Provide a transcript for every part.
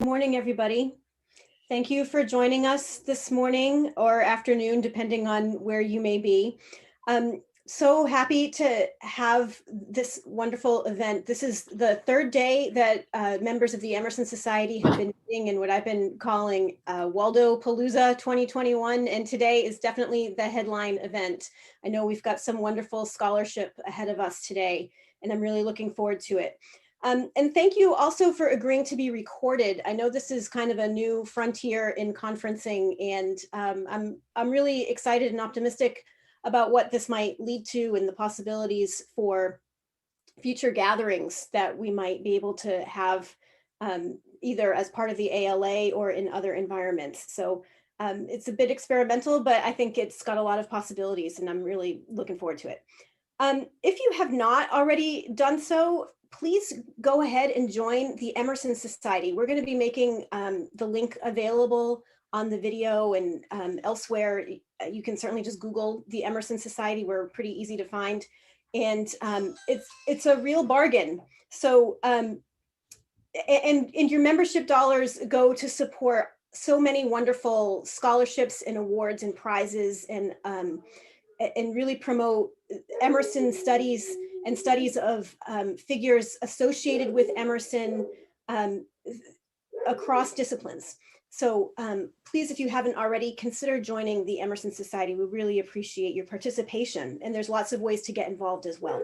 morning, everybody. Thank you for joining us this morning or afternoon, depending on where you may be. So happy to have this wonderful event. This is the third day that members of the Emerson Society have been meeting in what I've been calling Waldo Palooza 2021, and today is definitely the headline event. I know we've got some wonderful scholarship ahead of us today, and I'm really looking forward to it. And thank you also for agreeing to be recorded. I know this is kind of a new frontier in conferencing, and I'm really excited and optimistic about what this might lead to and the possibilities for future gatherings that we might be able to have either as part of the ALA or in other environments. So it's a bit experimental, but I think it's got a lot of possibilities, and I'm really looking forward to it. If you have not already done so, please go ahead and join the Emerson Society. We're going to be making the link available on the video and elsewhere. You can certainly just Google the Emerson Society. We're pretty easy to find, and it's a real bargain. So and your membership dollars go to support so many wonderful scholarships and awards and prizes, and really promote Emerson studies and studies of figures associated with Emerson across disciplines. So please, if you haven't already, consider joining the Emerson Society. We really appreciate your participation, and there's lots of ways to get involved as well.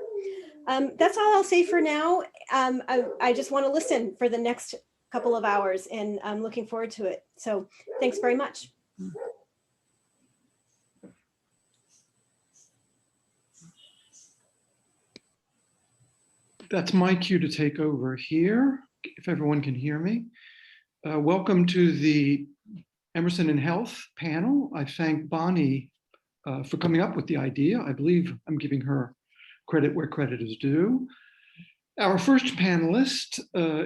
That's all I'll say for now. I just want to listen for the next couple of hours, and I'm looking forward to it. So thanks very much. That's my cue to take over here, if everyone can hear me. Welcome to the Emerson and Health panel. I thank Bonnie for coming up with the idea. I believe I'm giving her credit where credit is due. Our first panelist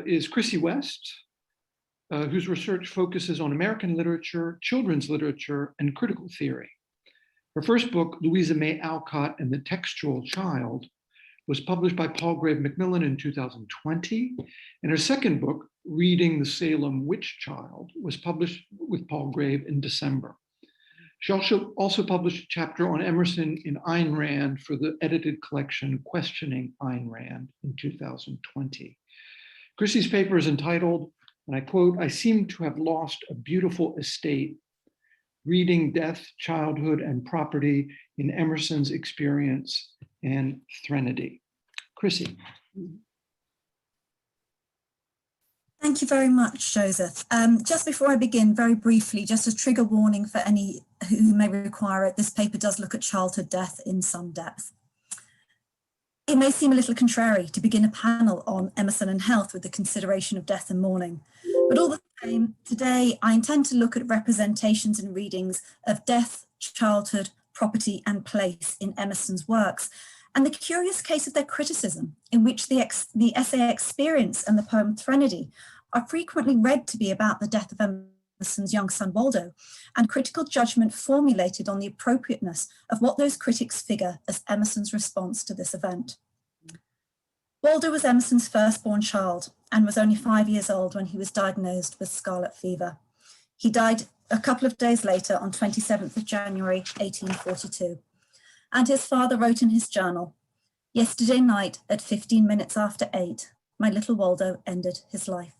is Kristina West, whose research focuses on American literature, children's literature, and critical theory. Her first book, Louisa May Alcott and the Textual Child, was published by Palgrave Macmillan in 2020. And her second book, Reading the Salem Witch Child, was published with Palgrave in December. She also published a chapter on Emerson in Ayn Rand for the edited collection Questioning Ayn Rand in 2020. Chrissy's paper is entitled, and I quote, "I seem to have lost a beautiful estate, reading death, childhood, and property in Emerson's experience and Threnody." Chrissy. Thank you very much, Joseph. Just before I begin, very briefly, just a trigger warning for any who may require it. This paper does look at childhood death in some depth. It may seem a little contrary to begin a panel on Emerson and Health with the consideration of death and mourning, but all the same, today I intend to look at representations and readings of death, childhood, property, and place in Emerson's works, and the curious case of their criticism, in which the essay Experience and the poem Threnody are frequently read to be about the death of Emerson's young son Waldo, and critical judgment formulated on the appropriateness of what those critics figure as Emerson's response to this event. Waldo was Emerson's firstborn child and was only 5 years old when he was diagnosed with scarlet fever. He died a couple of days later on 27th of January, 1842. And his father wrote in his journal, "Yesterday night at 15 minutes after 8, my little Waldo ended his life."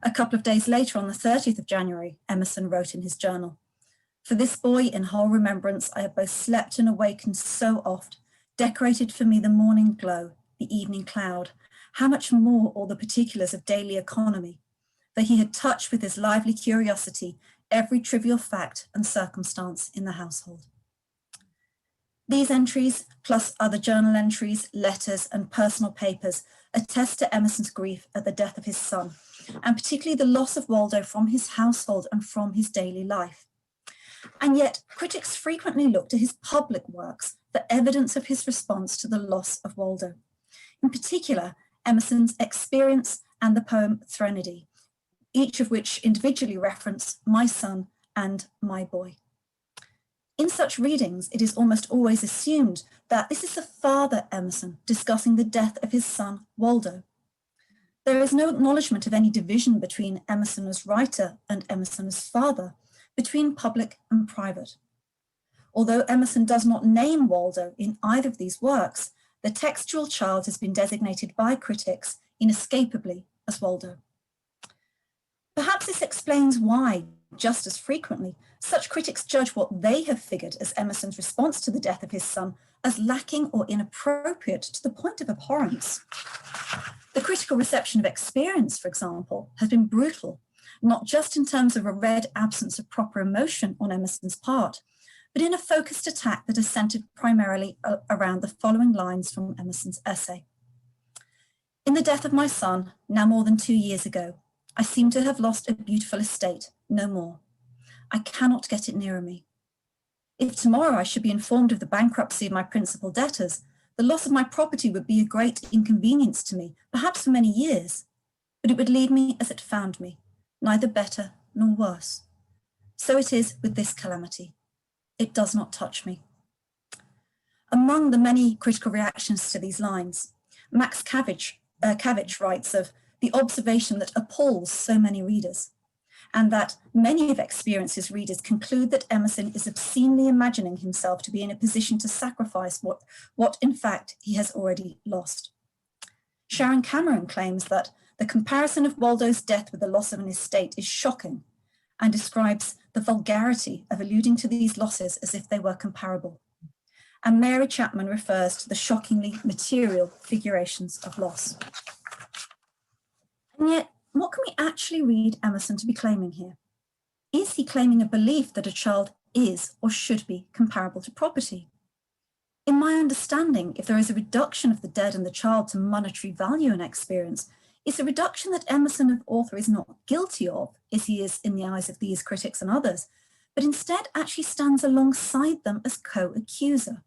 A couple of days later, on the 30th of January, Emerson wrote in his journal, "For this boy in whole remembrance, I have both slept and awakened so oft, decorated for me the morning glow, the evening cloud, how much more all the particulars of daily economy, that he had touched with his lively curiosity every trivial fact and circumstance in the household." These entries, plus other journal entries, letters, and personal papers, attest to Emerson's grief at the death of his son, and particularly the loss of Waldo from his household and from his daily life. And yet, critics frequently look to his public works for evidence of his response to the loss of Waldo. In particular, Emerson's Experience and the poem Threnody, each of which individually reference my son and my boy. In such readings, it is almost always assumed that this is the father Emerson discussing the death of his son, Waldo. There is no acknowledgement of any division between Emerson as writer and Emerson as father, between public and private. Although Emerson does not name Waldo in either of these works, the textual child has been designated by critics inescapably as Waldo. Perhaps this explains why, just as frequently, such critics judge what they have figured as Emerson's response to the death of his son as lacking or inappropriate to the point of abhorrence. The critical reception of Experience, for example, has been brutal, not just in terms of a red absence of proper emotion on Emerson's part, but in a focused attack that is centered primarily around the following lines from Emerson's essay. In the death of my son, now more than 2 years ago, I seem to have lost a beautiful estate, no more. I cannot get it nearer me. If tomorrow I should be informed of the bankruptcy of my principal debtors, the loss of my property would be a great inconvenience to me, perhaps for many years, but it would leave me as it found me, neither better nor worse. So it is with this calamity. It does not touch me. Among the many critical reactions to these lines, Max Cavich writes of the observation that appalls so many readers, and that many of Experience's readers conclude that Emerson is obscenely imagining himself to be in a position to sacrifice what in fact he has already lost. Sharon Cameron claims that the comparison of Waldo's death with the loss of an estate is shocking and describes the vulgarity of alluding to these losses as if they were comparable. And Mary Chapman refers to the shockingly material figurations of loss. And yet, what can we actually read Emerson to be claiming here? Is he claiming a belief that a child is or should be comparable to property? In my understanding, if there is a reduction of the dead and the child to monetary value in Experience, it's a reduction that Emerson, the author, is not guilty of, as he is in the eyes of these critics and others, but instead actually stands alongside them as co-accuser.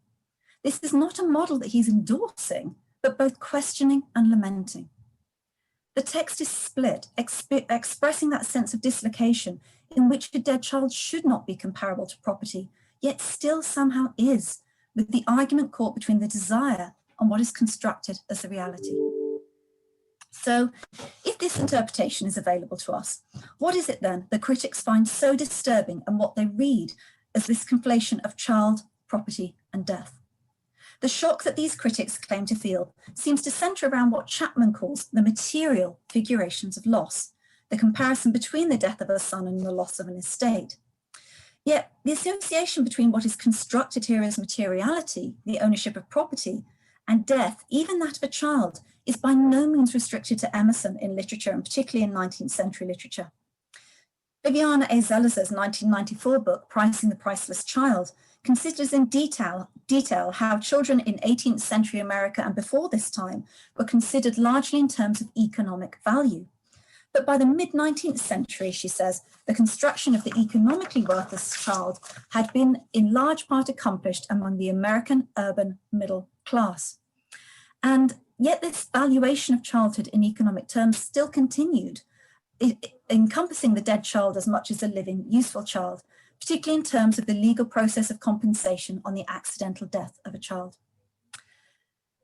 This is not a model that he's endorsing, but both questioning and lamenting. The text is split, expressing that sense of dislocation in which a dead child should not be comparable to property, yet still somehow is, with the argument caught between the desire and what is constructed as the reality. So, if this interpretation is available to us, what is it then that critics find so disturbing and what they read as this conflation of child, property, and death? The shock that these critics claim to feel seems to center around what Chapman calls the material figurations of loss, the comparison between the death of a son and the loss of an estate. Yet the association between what is constructed here as materiality, the ownership of property, and death, even that of a child, is by no means restricted to Emerson in literature, and particularly in 19th century literature. Viviana A. Zelazer's 1994 book, Pricing the Priceless Child, considers in detail how children in 18th century America and before this time were considered largely in terms of economic value. But by the mid-19th century, she says, the construction of the economically worthless child had been in large part accomplished among the American urban middle class. And yet this valuation of childhood in economic terms still continued, encompassing the dead child as much as the living, useful child, particularly in terms of the legal process of compensation on the accidental death of a child.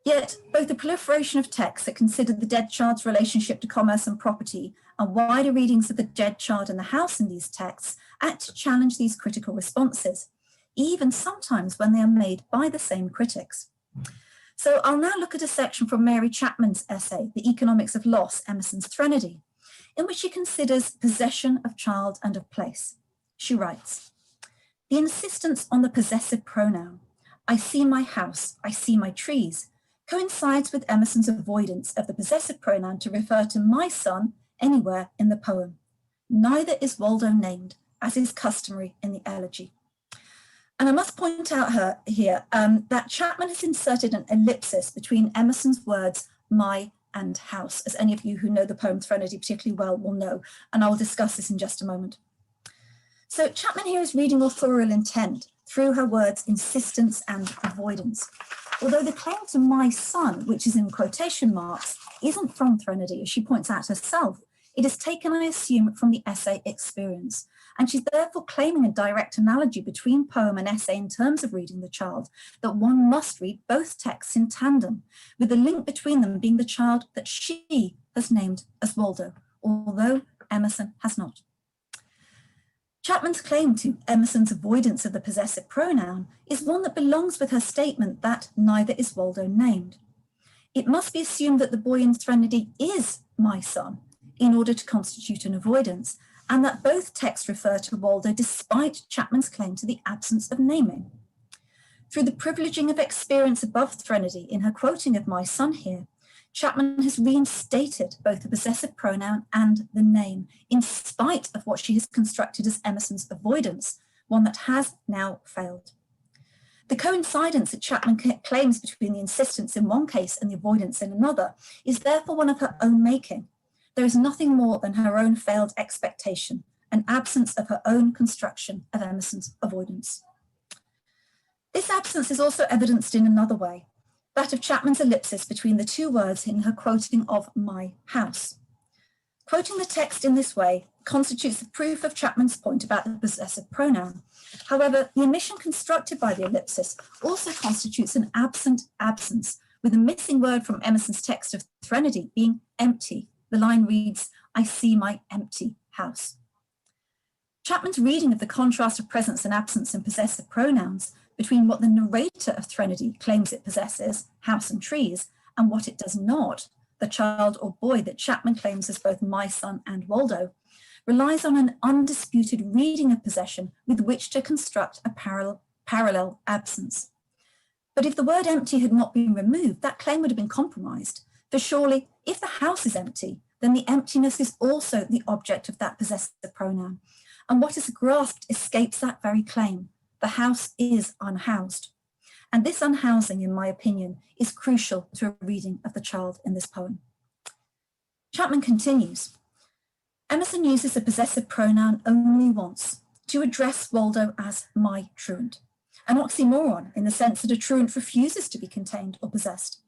Yet, both the proliferation of texts that considered the dead child's relationship to commerce and property and wider readings of the dead child in the house in these texts act to challenge these critical responses, even sometimes when they are made by the same critics. So I'll now look at a section from Mary Chapman's essay, The Economics of Loss, Emerson's Threnody, in which she considers possession of child and of place. She writes, the insistence on the possessive pronoun, I see my house, I see my trees, coincides with Emerson's avoidance of the possessive pronoun to refer to my son anywhere in the poem. Neither is Waldo named, as is customary in the elegy. And I must point out here that Chapman has inserted an ellipsis between Emerson's words, my and house, as any of you who know the poem Threnody particularly well will know, and I will discuss this in just a moment. So Chapman here is reading authorial intent through her words insistence and avoidance. Although the claim to my son, which is in quotation marks, isn't from Threnody, as she points out herself, It is taken, I assume, from the essay Experience, and she's therefore claiming a direct analogy between poem and essay in terms of reading the child, that one must read both texts in tandem, with the link between them being the child that she has named as Waldo, although Emerson has not. Chapman's claim to Emerson's avoidance of the possessive pronoun is one that belongs with her statement that neither is Waldo named. It must be assumed that the boy in Threnody is my son in order to constitute an avoidance, and that both texts refer to Waldo despite Chapman's claim to the absence of naming. Through the privileging of experience above Threnody in her quoting of my son here, Chapman has reinstated both the possessive pronoun and the name, in spite of what she has constructed as Emerson's avoidance, one that has now failed. The coincidence that Chapman claims between the insistence in one case and the avoidance in another is therefore one of her own making. There is nothing more than her own failed expectation, an absence of her own construction of Emerson's avoidance. This absence is also evidenced in another way, that of Chapman's ellipsis between the two words in her quoting of my house. Quoting the text in this way constitutes the proof of Chapman's point about the possessive pronoun. However, the omission constructed by the ellipsis also constitutes an absent absence, with the missing word from Emerson's text of Threnody being empty. The line reads, I see my empty house. Chapman's reading of the contrast of presence and absence in possessive pronouns between what the narrator of Threnody claims it possesses, house and trees, and what it does not, the child or boy that Chapman claims as both my son and Waldo, relies on an undisputed reading of possession with which to construct a parallel absence. But if the word empty had not been removed, that claim would have been compromised. For surely, if the house is empty, then the emptiness is also the object of that possessive pronoun. And what is grasped escapes that very claim. The house is unhoused. And this unhousing, in my opinion, is crucial to a reading of the child in this poem. Chapman continues, Emerson uses the possessive pronoun only once to address Waldo as my truant, an oxymoron in the sense that a truant refuses to be contained or possessed.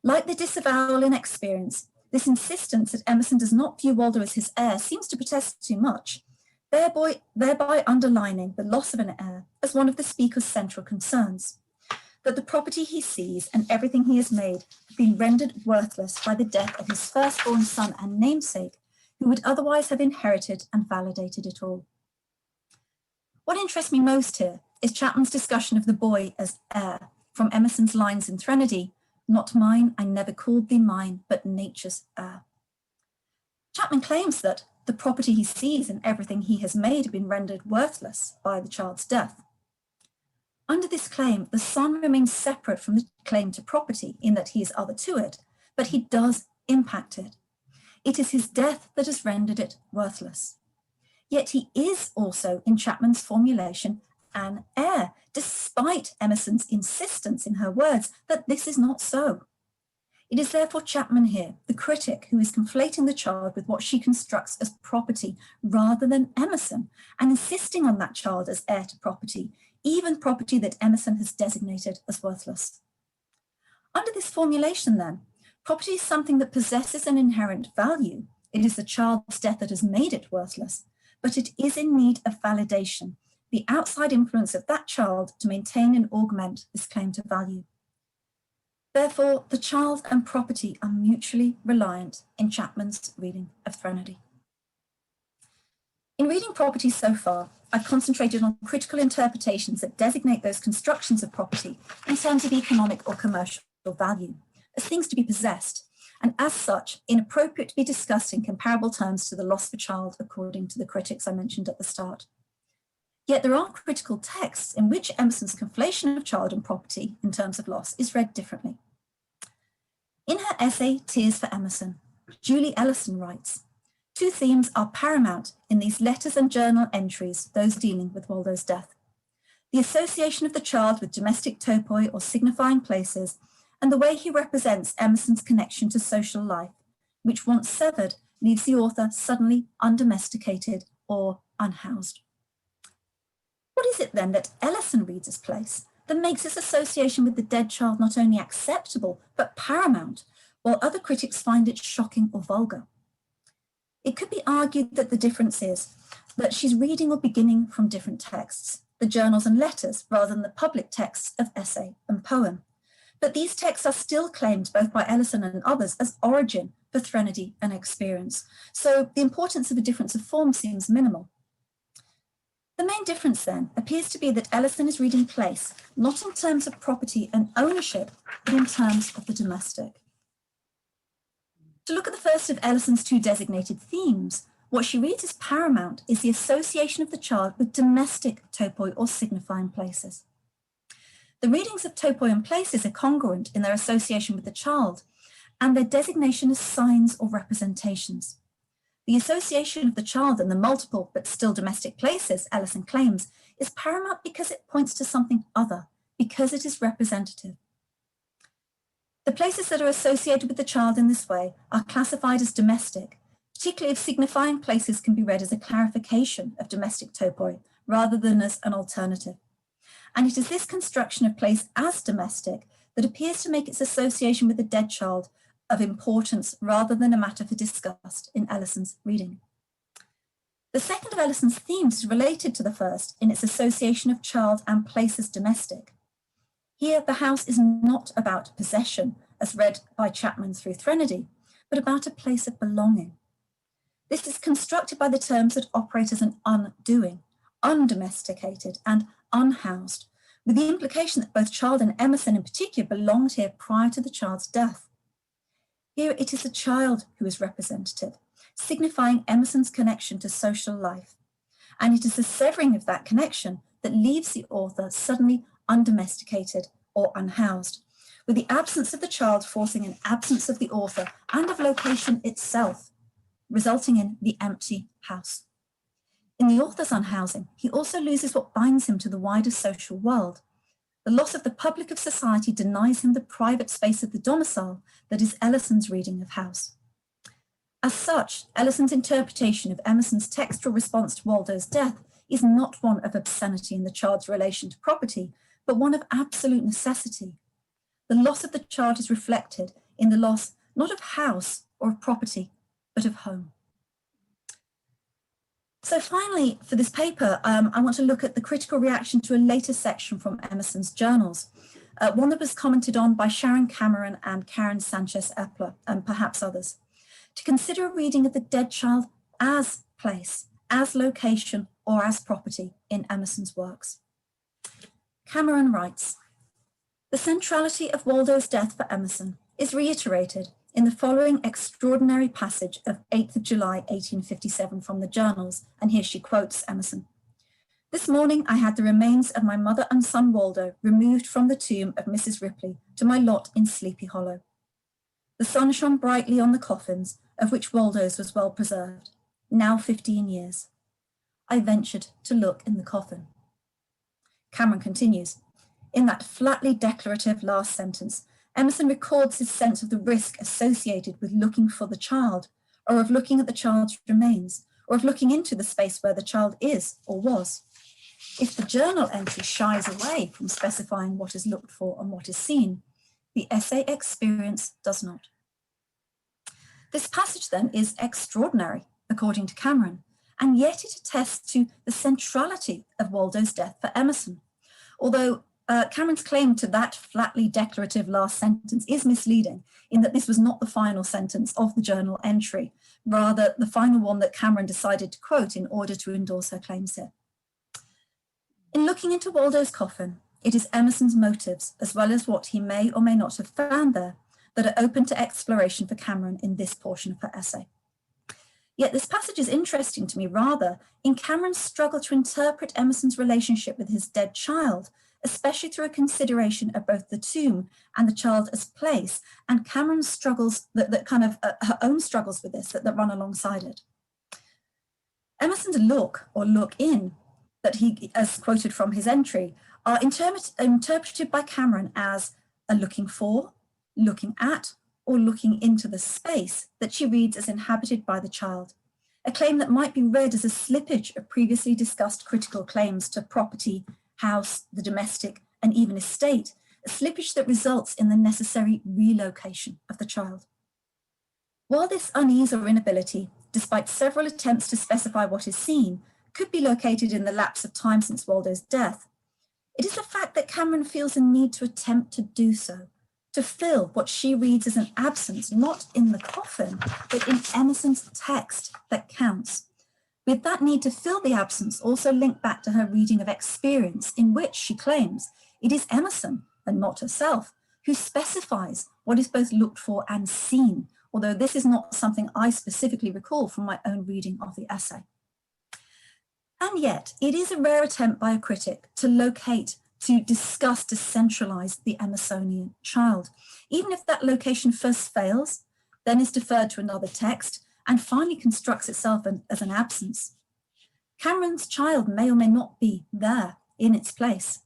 Like the disavowal in Experience, this insistence that Emerson does not view Waldo as his heir seems to protest too much, thereby underlining the loss of an heir as one of the speaker's central concerns, that the property he sees and everything he has made have been rendered worthless by the death of his firstborn son and namesake, who would otherwise have inherited and validated it all. What interests me most here is Chapman's discussion of the boy as heir, from Emerson's lines in Threnody, not mine, I never called thee mine, but nature's heir. Chapman claims that the property he sees and everything he has made have been rendered worthless by the child's death. Under this claim, the son remains separate from the claim to property in that he is other to it, but he does impact it. It is his death that has rendered it worthless. Yet he is also, in Chapman's formulation, an heir, despite Emerson's insistence in her words that this is not so. It is therefore Chapman here, the critic, who is conflating the child with what she constructs as property rather than Emerson, and insisting on that child as heir to property, even property that Emerson has designated as worthless. Under this formulation then, property is something that possesses an inherent value. It is the child's death that has made it worthless, but it is in need of validation, the outside influence of that child to maintain and augment this claim to value. Therefore, the child and property are mutually reliant in Chapman's reading of Threnody. In reading property so far, I've concentrated on critical interpretations that designate those constructions of property in terms of economic or commercial value, as things to be possessed, and as such, inappropriate to be discussed in comparable terms to the loss of a child, according to the critics I mentioned at the start. Yet there are critical texts in which Emerson's conflation of child and property in terms of loss is read differently. In her essay, Tears for Emerson, Julie Ellison writes, two themes are paramount in these letters and journal entries, those dealing with Waldo's death. The association of the child with domestic topoi or signifying places, and the way he represents Emerson's connection to social life, which once severed leaves the author suddenly undomesticated or unhoused. What is it then that Ellison reads as place that makes its association with the dead child not only acceptable, but paramount, while other critics find it shocking or vulgar? It could be argued that the difference is that she's reading or beginning from different texts, the journals and letters, rather than the public texts of essay and poem. But these texts are still claimed both by Ellison and others as origin for Threnody and experience. So the importance of a difference of form seems minimal. The main difference then appears to be that Ellison is reading place, not in terms of property and ownership, but in terms of the domestic. To look at the first of Ellison's two designated themes, what she reads as paramount is the association of the child with domestic topoi or signifying places. The readings of topoi and places are congruent in their association with the child and their designation as signs or representations. The association of the child and the multiple but still domestic places, Ellison claims, is paramount because it points to something other, because it is representative. The places that are associated with the child in this way are classified as domestic, particularly if signifying places can be read as a clarification of domestic topoi rather than as an alternative. And it is this construction of place as domestic that appears to make its association with the dead child of importance rather than a matter for disgust in Ellison's reading. The second of Ellison's themes is related to the first in its association of child and place as domestic. Here, the house is not about possession, as read by Chapman through Threnody, but about a place of belonging. This is constructed by the terms that operate as an undoing, undomesticated and unhoused, with the implication that both Child and Emerson in particular belonged here prior to the child's death. Here it is the child who is representative, signifying Emerson's connection to social life. And it is the severing of that connection that leaves the author suddenly undomesticated or unhoused, with the absence of the child forcing an absence of the author and of location itself, resulting in the empty house. In the author's unhousing, he also loses what binds him to the wider social world. The loss of the public of society denies him the private space of the domicile that is Ellison's reading of house. As such, Ellison's interpretation of Emerson's textual response to Waldo's death is not one of obscenity in the child's relation to property, but one of absolute necessity. The loss of the child is reflected in the loss not of house or of property, but of home. So finally, for this paper, I want to look at the critical reaction to a later section from Emerson's journals, one that was commented on by Sharon Cameron and Karen Sanchez-Epler, and perhaps others, to consider a reading of the dead child as place, as location, or as property in Emerson's works. Cameron writes, "The centrality of Waldo's death for Emerson is reiterated in the following extraordinary passage of 8th of July, 1857 from the journals," and here she quotes Emerson. "This morning I had the remains of my mother and son Waldo removed from the tomb of Mrs. Ripley to my lot in Sleepy Hollow. The sun shone brightly on the coffins, of which Waldo's was well preserved, now 15 years. I ventured to look in the coffin." Cameron continues, "In that flatly declarative last sentence, Emerson records his sense of the risk associated with looking for the child, or of looking at the child's remains, or of looking into the space where the child is or was. If the journal entry shies away from specifying what is looked for and what is seen, the essay experience does not." This passage then is extraordinary, according to Cameron, and yet it attests to the centrality of Waldo's death for Emerson, although Cameron's claim to that flatly declarative last sentence is misleading in that this was not the final sentence of the journal entry, rather the final one that Cameron decided to quote in order to endorse her claims here. In looking into Waldo's coffin, it is Emerson's motives, as well as what he may or may not have found there, that are open to exploration for Cameron in this portion of her essay. Yet this passage is interesting to me rather in Cameron's struggle to interpret Emerson's relationship with his dead child, especially through a consideration of both the tomb and the child as place, and Cameron's struggles, her own struggles with this that run alongside it. Emerson's look or look in, that he, as quoted from his entry, are interpreted by Cameron as a looking for, looking at, or looking into the space that she reads as inhabited by the child, a claim that might be read as a slippage of previously discussed critical claims to property, house, the domestic, and even estate, a slippage that results in the necessary relocation of the child. While this unease or inability despite several attempts to specify what is seen, could be located in the lapse of time since Waldo's death, it is the fact that Cameron feels a need to attempt to do so, to fill what she reads as an absence, not in the coffin, but in Emerson's text, that counts. With that need to fill the absence also linked back to her reading of experience, in which she claims it is Emerson, and not herself, who specifies what is both looked for and seen, although this is not something I specifically recall from my own reading of the essay. And yet, it is a rare attempt by a critic to locate, to discuss, to centralize the Emersonian child, even if that location first fails, then is deferred to another text, and finally constructs itself as an absence. Cameron's child may or may not be there in its place.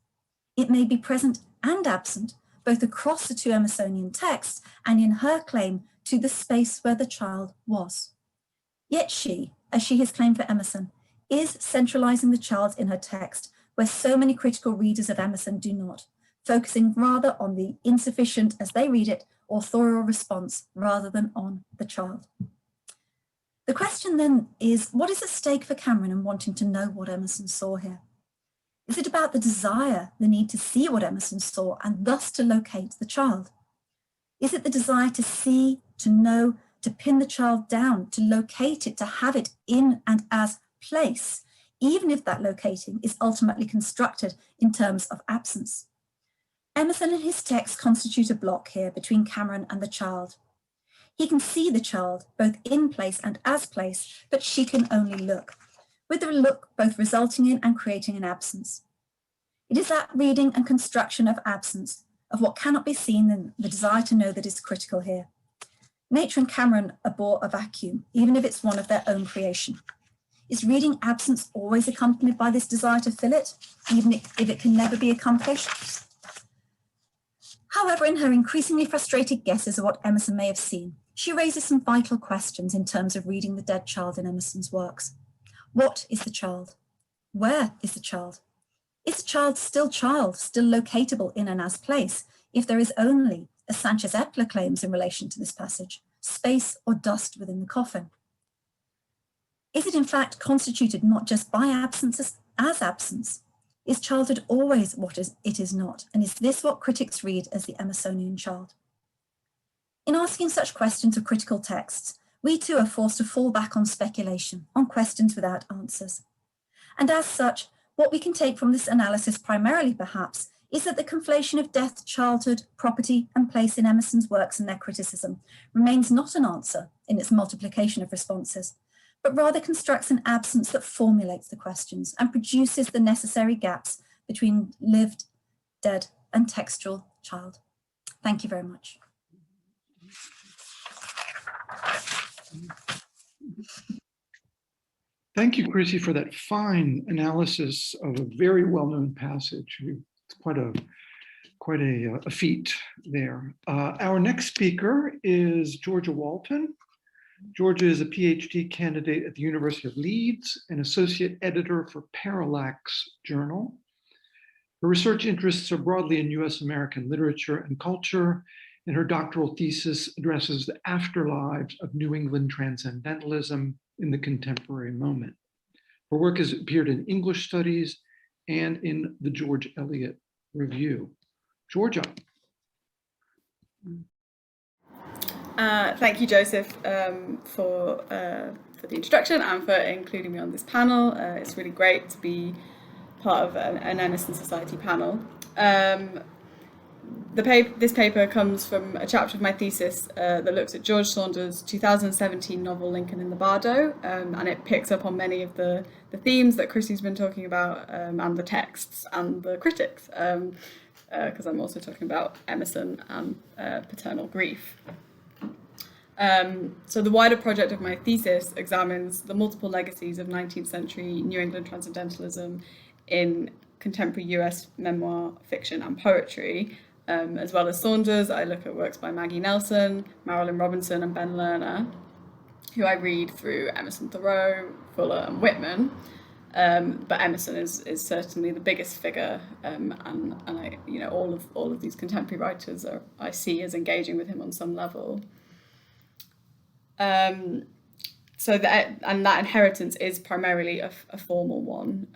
It may be present and absent, both across the two Emersonian texts and in her claim to the space where the child was. Yet she, as she has claimed for Emerson, is centralizing the child in her text, where so many critical readers of Emerson do not, focusing rather on the insufficient, as they read it, authorial response rather than on the child. The question then is, what is at stake for Cameron in wanting to know what Emerson saw here? Is it about the desire, the need to see what Emerson saw and thus to locate the child? Is it the desire to see, to know, to pin the child down, to locate it, to have it in and as place, even if that locating is ultimately constructed in terms of absence? Emerson and his text constitute a block here between Cameron and the child. He can see the child both in place and as place, but she can only look, with the look both resulting in and creating an absence. It is that reading and construction of absence, of what cannot be seen, and the desire to know that is critical here. Nature and Cameron abhor a vacuum, even if it's one of their own creation. Is reading absence always accompanied by this desire to fill it, even if it can never be accomplished? However, in her increasingly frustrated guesses of what Emerson may have seen, she raises some vital questions in terms of reading the dead child in Emerson's works. What is the child? Where is the child? Is the child, still locatable in and as place, if there is only, as Sanchez-Epler claims in relation to this passage, space or dust within the coffin? Is it in fact constituted not just by absences as absence? Is childhood always what it is not? And is this what critics read as the Emersonian child? In asking such questions of critical texts, we too are forced to fall back on speculation, on questions without answers. And as such, what we can take from this analysis primarily perhaps is that the conflation of death, childhood, property, and place in Emerson's works and their criticism remains not an answer in its multiplication of responses, but rather constructs an absence that formulates the questions and produces the necessary gaps between lived, dead, and textual child. Thank you very much. Thank you, Chrissy, for that fine analysis of a very well-known passage. It's quite a feat there. Our next speaker is Georgia Walton. Georgia is a PhD candidate at the University of Leeds and associate editor for Parallax Journal. Her research interests are broadly in US American literature and culture, and her doctoral thesis addresses the afterlives of New England transcendentalism in the contemporary moment. Her work has appeared in English Studies and in the George Eliot Review. Georgia. Thank you, Joseph, for the introduction and for including me on this panel. It's really great to be part of an Emerson Society panel. This paper comes from a chapter of my thesis that looks at George Saunders' 2017 novel Lincoln in the Bardo, and it picks up on many of the themes that Chrissy's been talking about, and the texts and the critics, because I'm also talking about Emerson and paternal grief. So the wider project of my thesis examines the multiple legacies of 19th century New England transcendentalism in contemporary US memoir, fiction, and poetry. As well as Saunders, I look at works by Maggie Nelson, Marilyn Robinson, and Ben Lerner, who I read through Emerson, Thoreau, Fuller, and Whitman. But Emerson is certainly the biggest figure, and I, all of these contemporary writers I see as engaging with him on some level. So that inheritance is primarily a formal one.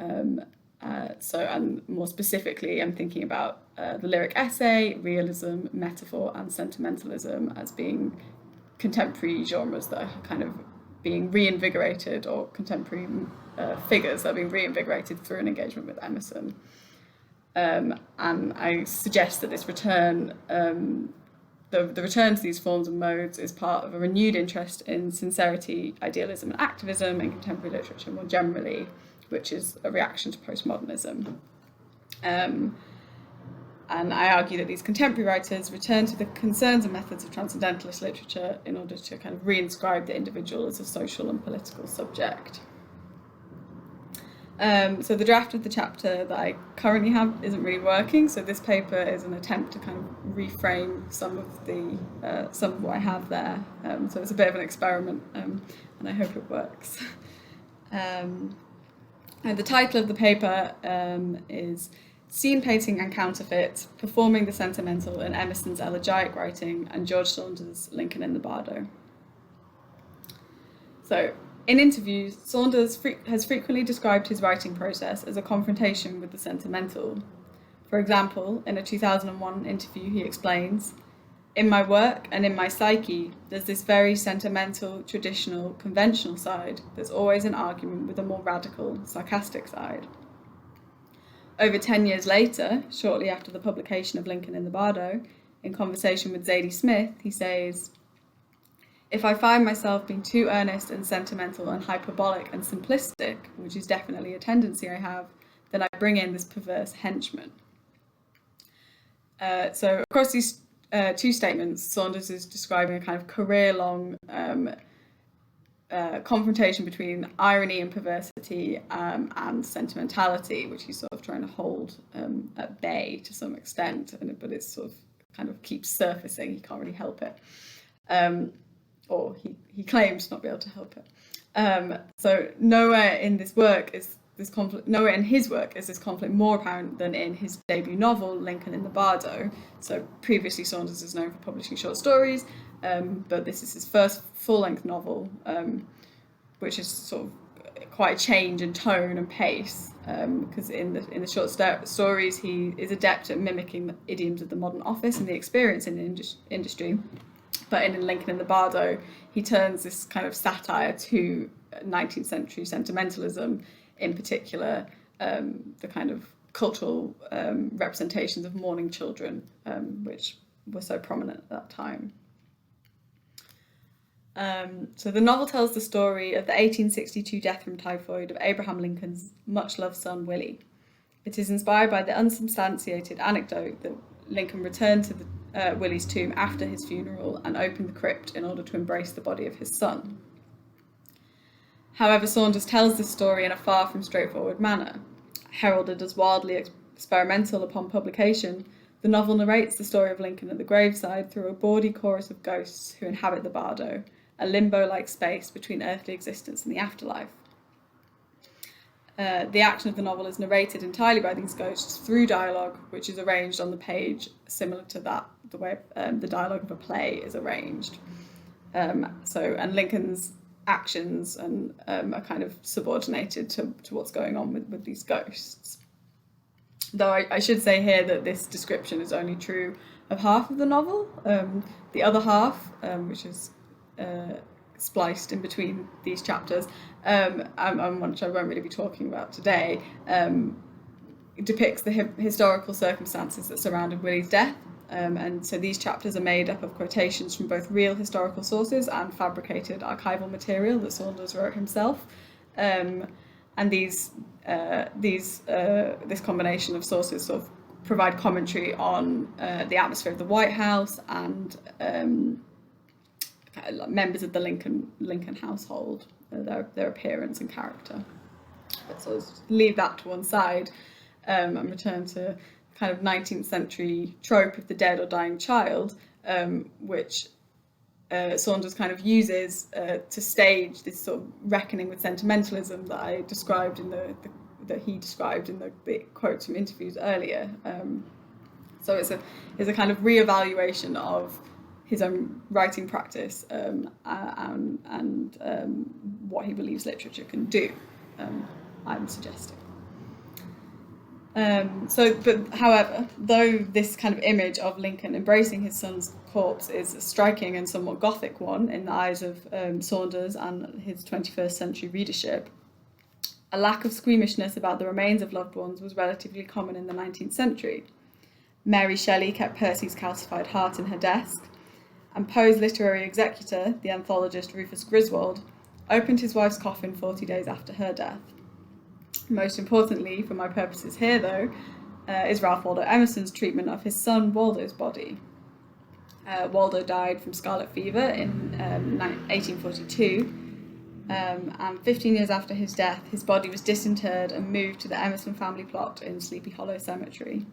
And more specifically, I'm thinking about the lyric essay, realism, metaphor, and sentimentalism as being contemporary genres that are kind of being reinvigorated, or contemporary figures that are being reinvigorated through an engagement with Emerson. And I suggest that this return, the return to these forms and modes, is part of a renewed interest in sincerity, idealism, and activism in contemporary literature more generally, which is a reaction to postmodernism. And I argue that these contemporary writers return to the concerns and methods of transcendentalist literature in order to kind of reinscribe the individual as a social and political subject. So the draft of the chapter that I currently have isn't really working, so this paper is an attempt to kind of reframe some of what I have there. So it's a bit of an experiment, and I hope it works. And the title of the paper is Scene Painting and Counterfeit, Performing the Sentimental in Emerson's Elegiac Writing and George Saunders' Lincoln in the Bardo. So, in interviews, Saunders has frequently described his writing process as a confrontation with the sentimental. For example, in a 2001 interview, he explains, "In my work and in my psyche, there's this very sentimental, traditional, conventional side that's always an argument with a more radical, sarcastic side." Over 10 years later, shortly after the publication of Lincoln in the Bardo, in conversation with Zadie Smith, he says, "If I find myself being too earnest and sentimental and hyperbolic and simplistic, which is definitely a tendency I have, then I bring in this perverse henchman." So across these two statements, Saunders is describing a kind of career-long confrontation between irony and perversity and sentimentality, which he's sort of trying to hold at bay to some extent, but it sort of kind of keeps surfacing. He can't really help it. Or he claims not to be able to help it. So nowhere in his work is this conflict more apparent than in his debut novel, Lincoln in the Bardo. So previously Saunders is known for publishing short stories, but this is his first full-length novel, which is sort of quite a change in tone and pace, because in the short stories he is adept at mimicking the idioms of the modern office and the experience in the industry. But in Lincoln in the Bardo, he turns this kind of satire to 19th century sentimentalism, in particular the kind of cultural representations of mourning children, which were so prominent at that time. So the novel tells the story of the 1862 death from typhoid of Abraham Lincoln's much-loved son, Willie. It is inspired by the unsubstantiated anecdote that Lincoln returned to Willie's tomb after his funeral and opened the crypt in order to embrace the body of his son. However, Saunders tells this story in a far from straightforward manner. Heralded as wildly experimental upon publication, the novel narrates the story of Lincoln at the graveside through a bawdy chorus of ghosts who inhabit the Bardo, a limbo-like space between earthly existence and the afterlife. The action of the novel is narrated entirely by these ghosts through dialogue, which is arranged on the page similar to the way the dialogue of a play is arranged. And Lincoln's actions are kind of subordinated to what's going on with these ghosts. Though I should say here that this description is only true of half of the novel. The other half, which is spliced in between these chapters, and which I won't really be talking about today, depicts the historical circumstances that surrounded Willie's death. And so these chapters are made up of quotations from both real historical sources and fabricated archival material that Saunders wrote himself. And this combination of sources sort of provide commentary on the atmosphere of the White House and members of the Lincoln household, their appearance and character. But so let's leave that to one side and return to kind of 19th century trope of the dead or dying child, which Saunders kind of uses to stage this sort of reckoning with sentimentalism that I described that he described in the quotes from interviews earlier. So it's a kind of reevaluation of his own writing practice and what he believes literature can do, I'm suggesting. However, though this kind of image of Lincoln embracing his son's corpse is a striking and somewhat gothic one in the eyes of Saunders and his 21st century readership, a lack of squeamishness about the remains of loved ones was relatively common in the 19th century. Mary Shelley kept Percy's calcified heart in her desk, and Poe's literary executor, the anthologist Rufus Griswold, opened his wife's coffin 40 days after her death. Most importantly, for my purposes here, though, is Ralph Waldo Emerson's treatment of his son Waldo's body. Waldo died from scarlet fever in 1842, and 15 years after his death, his body was disinterred and moved to the Emerson family plot in Sleepy Hollow Cemetery.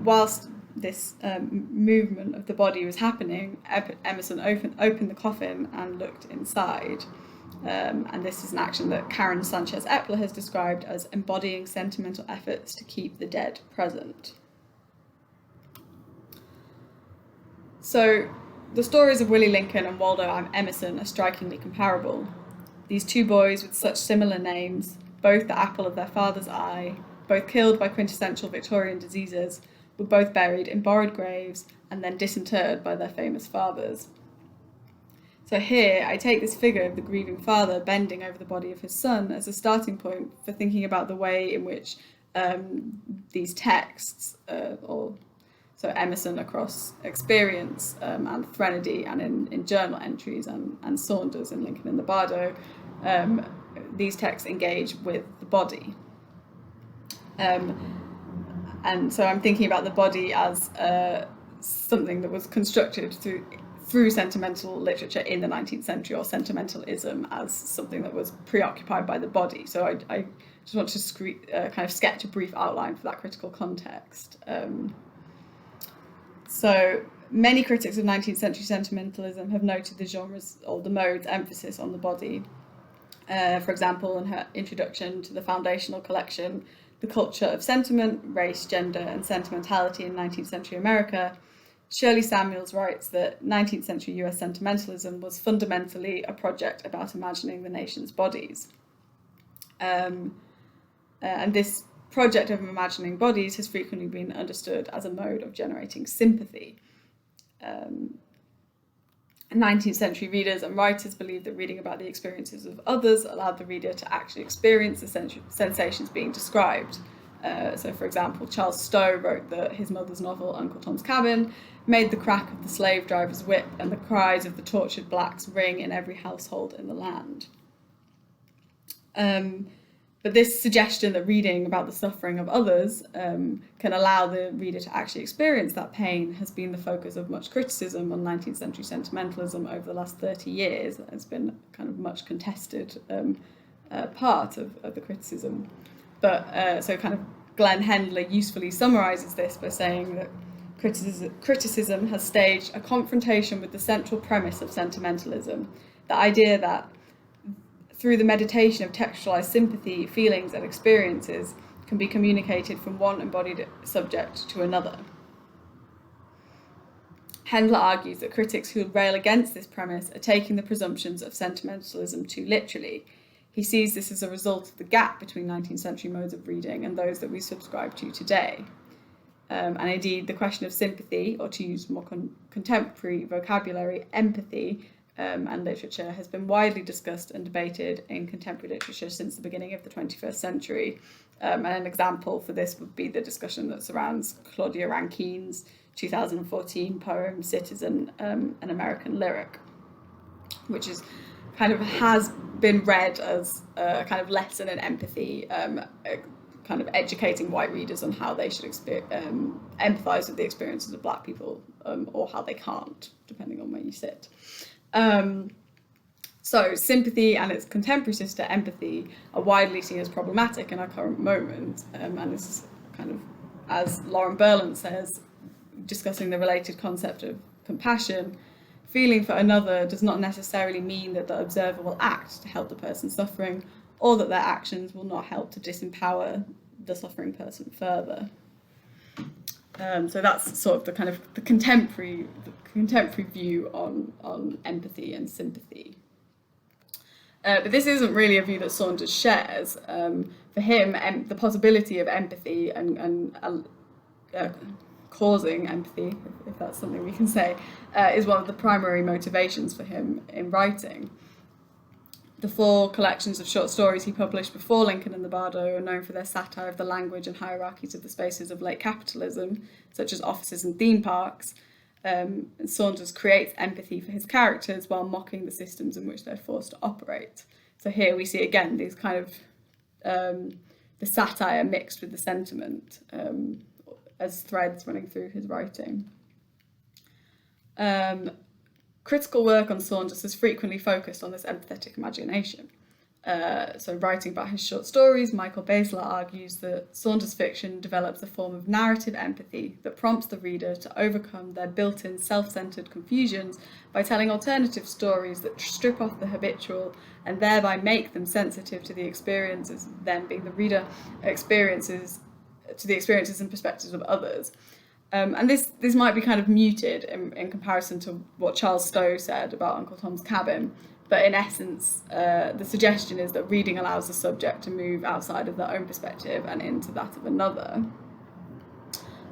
Whilst this movement of the body was happening, Emerson opened the coffin and looked inside. And this is an action that Karen Sanchez Epler has described as embodying sentimental efforts to keep the dead present. So the stories of Willie Lincoln and Waldo Emerson are strikingly comparable. These two boys with such similar names, both the apple of their father's eye, both killed by quintessential Victorian diseases, were both buried in borrowed graves and then disinterred by their famous fathers. So here, I take this figure of the grieving father bending over the body of his son as a starting point for thinking about the way in which these texts, so Emerson across experience and Threnody and in journal entries and Saunders and Lincoln in the Bardo, these texts engage with the body. And so I'm thinking about the body as something that was constructed through sentimental literature in the 19th century, or sentimentalism as something that was preoccupied by the body. So I just want to kind of sketch a brief outline for that critical context. So many critics of 19th century sentimentalism have noted the genre's or the mode's emphasis on the body. For example, in her introduction to the foundational collection, The Culture of Sentiment, Race, Gender and Sentimentality in 19th Century America, Shirley Samuels writes that 19th century US sentimentalism was fundamentally a project about imagining the nation's bodies. And this project of imagining bodies has frequently been understood as a mode of generating sympathy. 19th century readers and writers believed that reading about the experiences of others allowed the reader to actually experience the sensations being described. So, for example, Charles Stowe wrote that his mother's novel, Uncle Tom's Cabin, made the crack of the slave driver's whip and the cries of the tortured blacks ring in every household in the land. But this suggestion that reading about the suffering of others can allow the reader to actually experience that pain has been the focus of much criticism on 19th century sentimentalism over the last 30 years. It's been kind of much contested part of the criticism. But so kind of Glenn Hendler usefully summarises this by saying that criticism has staged a confrontation with the central premise of sentimentalism, the idea that through the meditation of textualised sympathy, feelings and experiences can be communicated from one embodied subject to another. Hendler argues that critics who rail against this premise are taking the presumptions of sentimentalism too literally. He sees this as a result of the gap between 19th century modes of reading and those that we subscribe to today. And indeed, the question of sympathy, or to use more contemporary vocabulary, empathy, and literature has been widely discussed and debated in contemporary literature since the beginning of the 21st century. And an example for this would be the discussion that surrounds Claudia Rankine's 2014 poem Citizen, an American Lyric, which is kind of has been read as a kind of lesson in empathy, kind of educating white readers on how they should empathise with the experiences of black people, or how they can't, depending on where you sit. So sympathy and its contemporary sister empathy are widely seen as problematic in our current moment, and this is kind of, as Lauren Berlant says, discussing the related concept of compassion, feeling for another does not necessarily mean that the observer will act to help the person suffering, or that their actions will not help to disempower the suffering person further. So that's sort of the contemporary view on empathy and sympathy. But this isn't really a view that Saunders shares. For him, the possibility of empathy and causing empathy, if that's something we can say, is one of the primary motivations for him in writing. The 4 collections of short stories he published before Lincoln and the Bardo are known for their satire of the language and hierarchies of the spaces of late capitalism, such as offices and theme parks. And Saunders creates empathy for his characters while mocking the systems in which they're forced to operate. So here we see again these kind of the satire mixed with the sentiment as threads running through his writing. Critical work on Saunders has frequently focused on this empathetic imagination. So writing about his short stories, Michael Basler argues that Saunders' fiction develops a form of narrative empathy that prompts the reader to overcome their built-in self-centered confusions by telling alternative stories that strip off the habitual and thereby make them sensitive to the experiences, them being the reader, experiences and perspectives of others. And this might be kind of muted in comparison to what Charles Stowe said about Uncle Tom's Cabin, but in essence, the suggestion is that reading allows the subject to move outside of their own perspective and into that of another.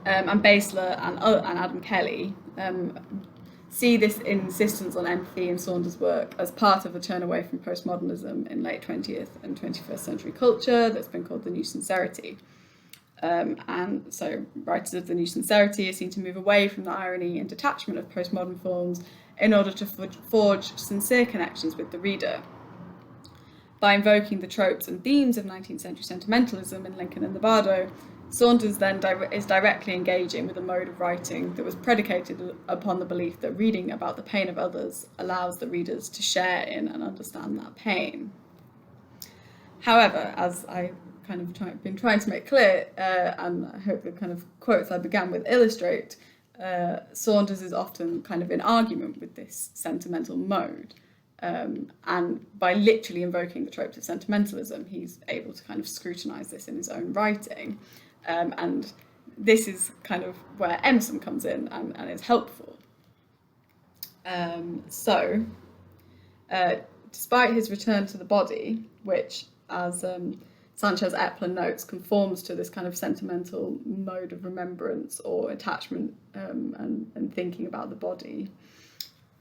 And Basler and Adam Kelly see this insistence on empathy in Saunders' work as part of a turn away from postmodernism in late 20th and 21st century culture that's been called the new sincerity. And so writers of the new sincerity are seen to move away from the irony and detachment of postmodern forms in order to forge sincere connections with the reader. By invoking the tropes and themes of 19th century sentimentalism in Lincoln and the Bardo, Saunders then is directly engaging with a mode of writing that was predicated upon the belief that reading about the pain of others allows the readers to share in and understand that pain. However, as I been trying to make clear, and I hope the kind of quotes I began with illustrate, Saunders is often kind of in argument with this sentimental mode. And by literally invoking the tropes of sentimentalism, he's able to kind of scrutinise this in his own writing. And this is kind of where Emerson comes in and is helpful. Despite his return to the body, which, as Sanchez Epler notes, conforms to this kind of sentimental mode of remembrance or attachment and thinking about the body,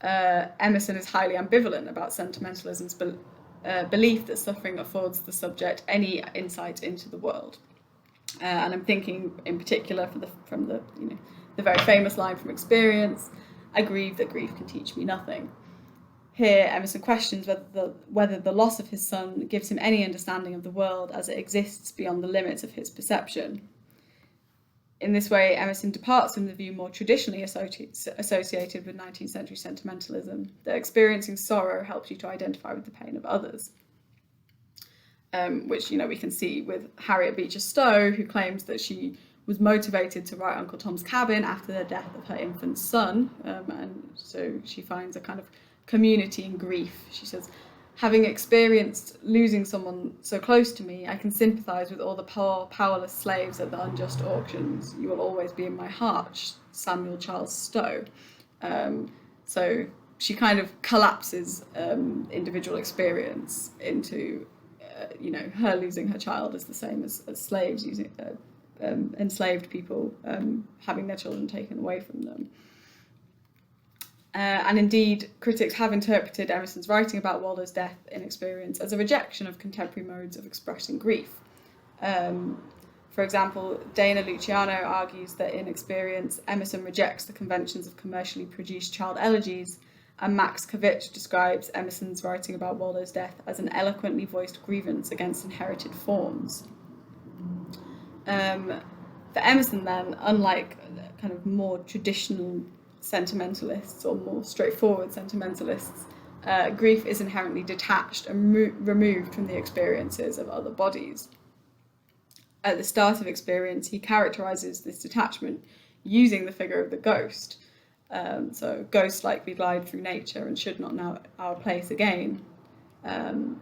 Emerson is highly ambivalent about sentimentalism's belief that suffering affords the subject any insight into the world. And I'm thinking in particular from the very famous line from Experience, "I grieve that grief can teach me nothing." Here, Emerson questions whether the loss of his son gives him any understanding of the world as it exists beyond the limits of his perception. In this way, Emerson departs from the view more traditionally associated with 19th century sentimentalism, that experiencing sorrow helps you to identify with the pain of others. Which we can see with Harriet Beecher Stowe, who claims that she was motivated to write Uncle Tom's Cabin after the death of her infant son, and so she finds a kind of community in grief. She says, "Having experienced losing someone so close to me, I can sympathise with all the poor, powerless slaves at the unjust auctions. You will always be in my heart." Samuel Charles Stowe. So she kind of collapses individual experience into her losing her child is the same as slaves enslaved people having their children taken away from them. And indeed, critics have interpreted Emerson's writing about Waldo's death in Experience as a rejection of contemporary modes of expressing grief. For example, Dana Luciano argues that in Experience, Emerson rejects the conventions of commercially produced child elegies, and Max Kovich describes Emerson's writing about Waldo's death as an eloquently voiced grievance against inherited forms. For Emerson then, unlike kind of more traditional sentimentalists or more straightforward sentimentalists, grief is inherently detached and removed from the experiences of other bodies. At the start of Experience, he characterises this detachment using the figure of the ghost. So ghosts like we glide through nature and should not know our place again.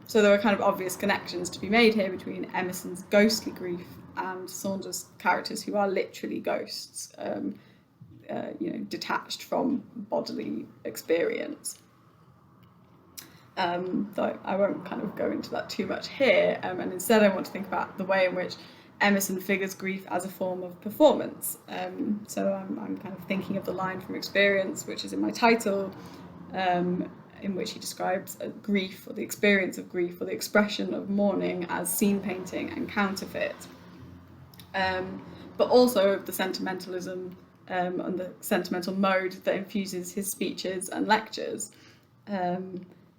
So there are kind of obvious connections to be made here between Emerson's ghostly grief and Saunders characters who are literally ghosts, detached from bodily experience. So I won't kind of go into that too much here, and instead I want to think about the way in which Emerson figures grief as a form of performance. So I'm kind of thinking of the line from Experience, which is in my title, in which he describes grief, or the experience of grief, or the expression of mourning, as scene painting and counterfeit. But also the sentimentalism and the sentimental mode that infuses his speeches and lectures.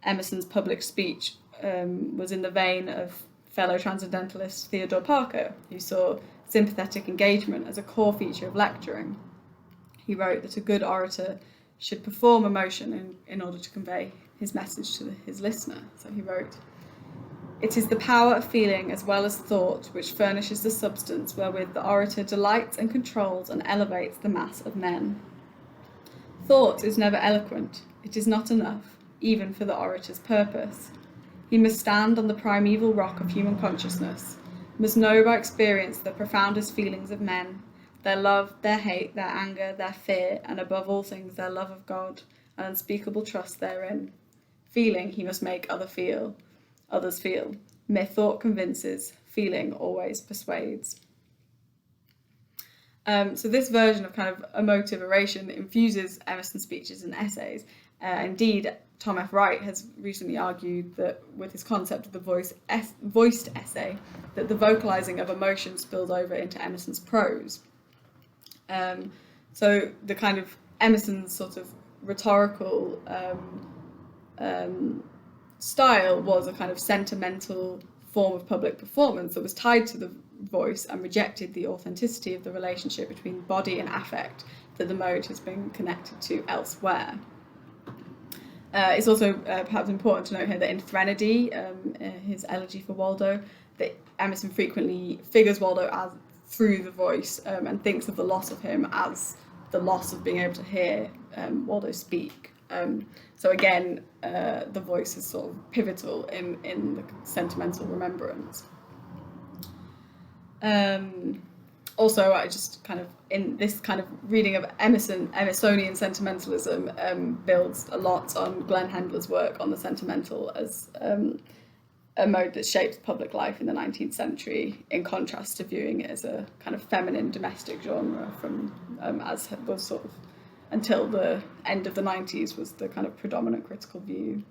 Emerson's public speech was in the vein of fellow transcendentalist Theodore Parker, who saw sympathetic engagement as a core feature of lecturing. He wrote that a good orator should perform emotion in order to convey his message to his listener. So he wrote, "It is the power of feeling as well as thought which furnishes the substance wherewith the orator delights and controls and elevates the mass of men. Thought is never eloquent. It is not enough, even for the orator's purpose. He must stand on the primeval rock of human consciousness, must know by experience the profoundest feelings of men, their love, their hate, their anger, their fear, and above all things their love of God, and unspeakable trust therein. Feeling he must make others feel. Mere thought convinces, feeling always persuades." So this version of kind of emotive oration infuses Emerson's speeches and essays. Indeed, Tom F. Wright has recently argued that with his concept of the voiced essay, that the vocalizing of emotion spills over into Emerson's prose. So the kind of Emerson's sort of rhetorical style was a kind of sentimental form of public performance that was tied to the voice and rejected the authenticity of the relationship between body and affect that the mode has been connected to elsewhere. It's also perhaps important to note here that in Threnody, his elegy for Waldo, that Emerson frequently figures Waldo as through the voice and thinks of the loss of him as the loss of being able to hear Waldo speak. So again, the voice is sort of pivotal in the sentimental remembrance. Also, I just kind of, in this kind of reading of Emersonian sentimentalism, builds a lot on Glenn Hendler's work on the sentimental as a mode that shaped public life in the 19th century, in contrast to viewing it as a kind of feminine domestic genre from, as was sort of, until the end of the 90s was the kind of predominant critical view.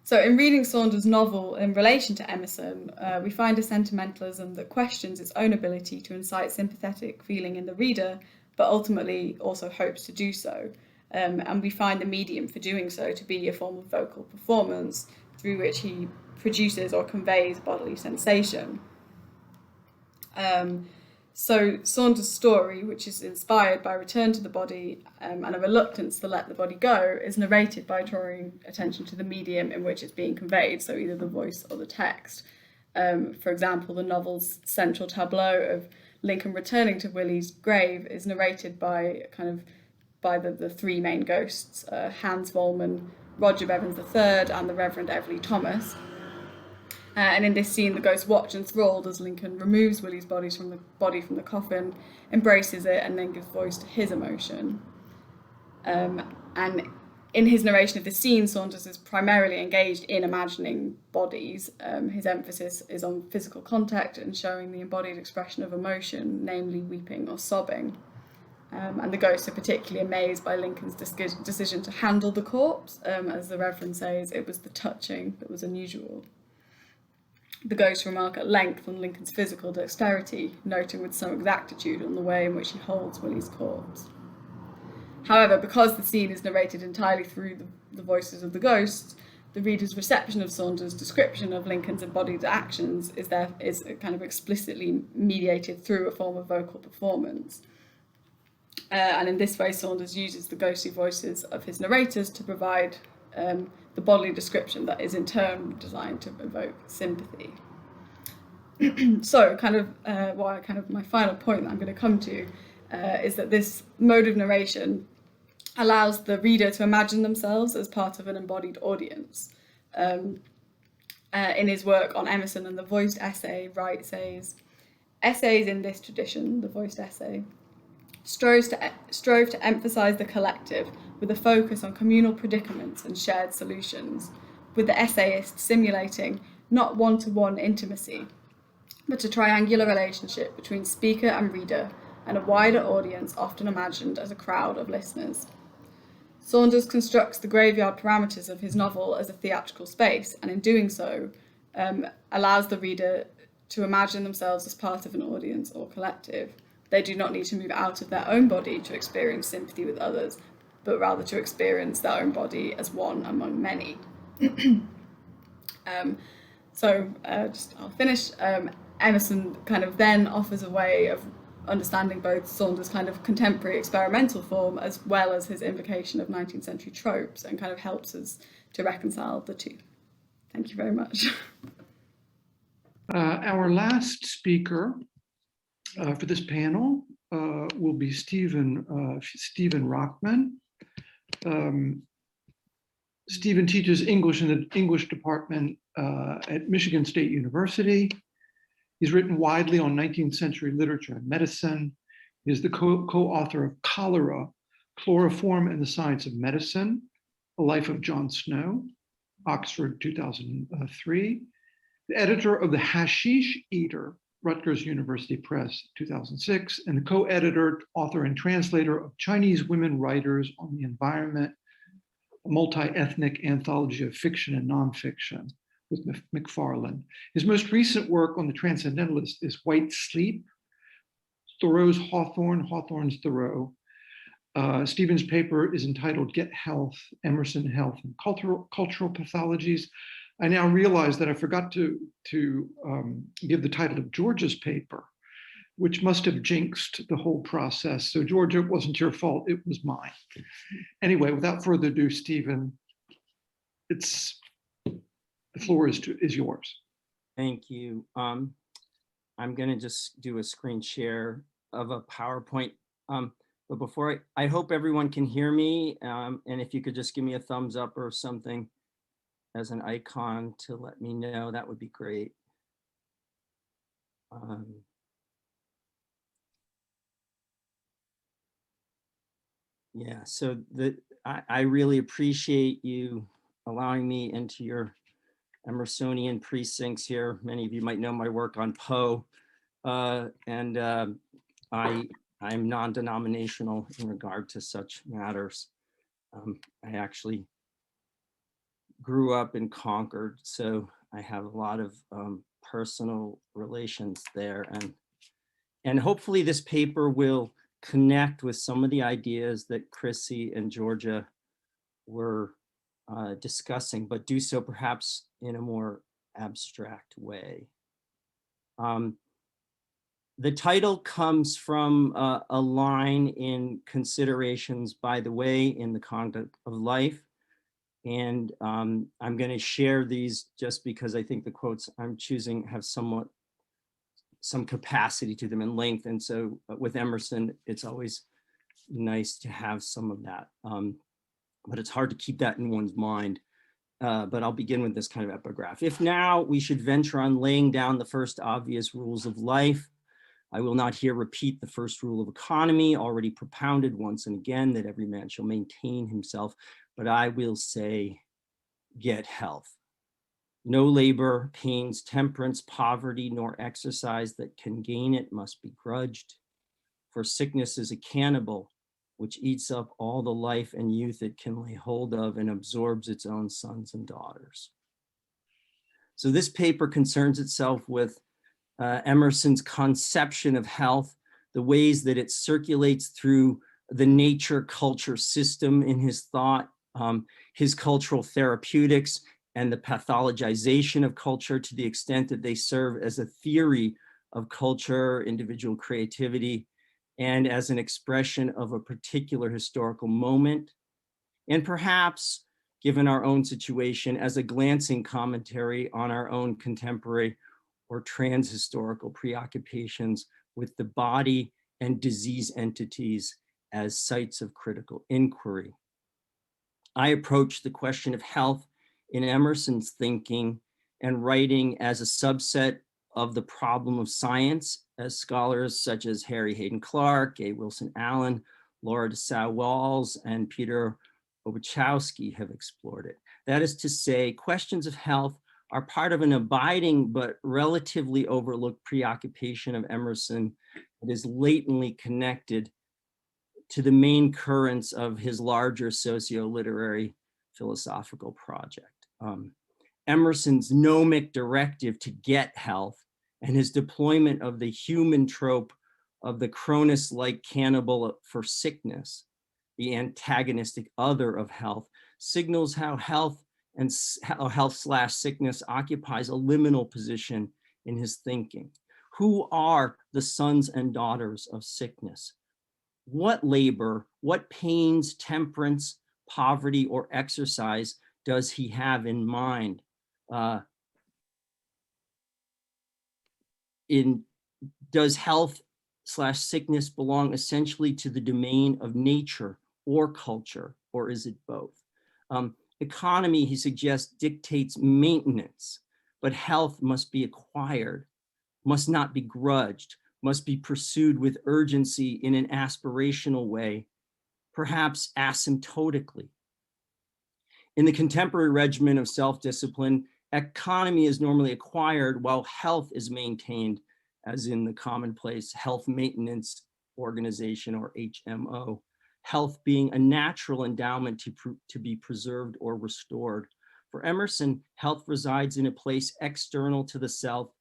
So in reading Saunders' novel in relation to Emerson, we find a sentimentalism that questions its own ability to incite sympathetic feeling in the reader, but ultimately also hopes to do so. And we find the medium for doing so to be a form of vocal performance through which he produces or conveys bodily sensation. So Saunders' story, which is inspired by a return to the body and a reluctance to let the body go, is narrated by drawing attention to the medium in which it's being conveyed, so either the voice or the text. For example, the novel's central tableau of Lincoln returning to Willie's grave is narrated by the three main ghosts, Hans Vollman, Roger Bevans III, and the Reverend Everly Thomas. And in this scene, the ghosts watch enthralled as Lincoln removes Willie's body from the coffin, embraces it, and then gives voice to his emotion. And in his narration of the scene, Saunders is primarily engaged in imagining bodies. His emphasis is on physical contact and showing the embodied expression of emotion, namely weeping or sobbing. And the ghosts are particularly amazed by Lincoln's decision to handle the corpse. As the Reverend says, it was the touching that was unusual. The ghosts remark at length on Lincoln's physical dexterity, noting with some exactitude on the way in which he holds Willie's corpse. However, because the scene is narrated entirely through the voices of the ghosts, the reader's reception of Saunders' description of Lincoln's embodied actions is kind of explicitly mediated through a form of vocal performance. And in this way, Saunders uses the ghostly voices of his narrators to provide the bodily description that is in turn designed to evoke sympathy. So my final point that I'm going to come to is that this mode of narration allows the reader to imagine themselves as part of an embodied audience. In his work on Emerson and the voiced essay, Wright says, essays in this tradition, the voiced essay, strove to emphasize the collective with a focus on communal predicaments and shared solutions, with the essayist simulating not one-to-one intimacy, but a triangular relationship between speaker and reader and a wider audience often imagined as a crowd of listeners. Saunders constructs the graveyard parameters of his novel as a theatrical space, and in doing so, allows the reader to imagine themselves as part of an audience or collective. They do not need to move out of their own body to experience sympathy with others, but rather to experience their own body as one among many. I'll finish. Emerson kind of then offers a way of understanding both Saunders' kind of contemporary experimental form as well as his invocation of 19th century tropes, and kind of helps us to reconcile the two. Thank you very much. Our last speaker for this panel will be Stephen Rockman. Stephen teaches English in the English department at Michigan State University. He's written widely on 19th century literature and medicine. He is the co-author of Cholera, Chloroform and the Science of Medicine, A Life of John Snow, Oxford 2003. The editor of The Hashish Eater, Rutgers University Press 2006, and the co-editor, author, and translator of Chinese Women Writers on the Environment, a multi-ethnic anthology of fiction and nonfiction with McFarland. His most recent work on the Transcendentalist is White Sleep, Thoreau's Hawthorne, Hawthorne's Thoreau. Stephen's paper is entitled Get Health, Emerson and Health and Cultural Pathologies. I now realize that I forgot to give the title of Georgia's paper, which must have jinxed the whole process. So Georgia, it wasn't your fault, it was mine. Anyway, without further ado, Stephen, the floor is yours. Thank you. I'm going to just do a screen share of a PowerPoint. But before I hope everyone can hear me. And if you could just give me a thumbs up or something as an icon to let me know, that would be great. Yeah, so I really appreciate you allowing me into your Emersonian precincts here. Many of you might know my work on Poe, and I'm non-denominational in regard to such matters. I actually grew up in Concord, so I have a lot of personal relations there, and hopefully this paper will connect with some of the ideas that Chrissy and Georgia were discussing, but do so perhaps in a more abstract way. The title comes from a line in Considerations by the Way in the Conduct of Life. And I'm going to share these just because I think the quotes I'm choosing have some capacity to them in length. And so with Emerson, it's always nice to have some of that. But it's hard to keep that in one's mind. But I'll begin with this kind of epigraph. If now we should venture on laying down the first obvious rules of life, I will not here repeat the first rule of economy, already propounded once and again, that every man shall maintain himself, but I will say, get health. No labor, pains, temperance, poverty, nor exercise that can gain it must be grudged. For sickness is a cannibal, which eats up all the life and youth it can lay hold of and absorbs its own sons and daughters. So this paper concerns itself with Emerson's conception of health, the ways that it circulates through the nature-culture system in his thought, his cultural therapeutics, and the pathologization of culture to the extent that they serve as a theory of culture, individual creativity, and as an expression of a particular historical moment, and perhaps, given our own situation, as a glancing commentary on our own contemporary or trans-historical preoccupations with the body and disease entities as sites of critical inquiry. I approach the question of health in Emerson's thinking and writing as a subset of the problem of science, as scholars such as Harry Hayden Clark, A. Wilson Allen, Laura Dessau-Walls, and Peter Obachowski have explored it. That is to say, questions of health are part of an abiding but relatively overlooked preoccupation of Emerson that is latently connected to the main currents of his larger socio-literary philosophical project. Emerson's gnomic directive to get health and his deployment of the human trope of the Cronus-like cannibal for sickness, the antagonistic other of health, signals how health and how health/sickness occupies a liminal position in his thinking. Who are the sons and daughters of sickness? What labor, what pains, temperance, poverty, or exercise does he have in mind? Does health/sickness belong essentially to the domain of nature or culture, or is it both? Economy, he suggests, dictates maintenance, but health must be acquired, must not be grudged, must be pursued with urgency in an aspirational way, perhaps asymptotically. In the contemporary regimen of self-discipline, economy is normally acquired while health is maintained, as in the commonplace health maintenance organization, or HMO. Health being a natural endowment to be preserved or restored. For Emerson, health resides in a place external to the self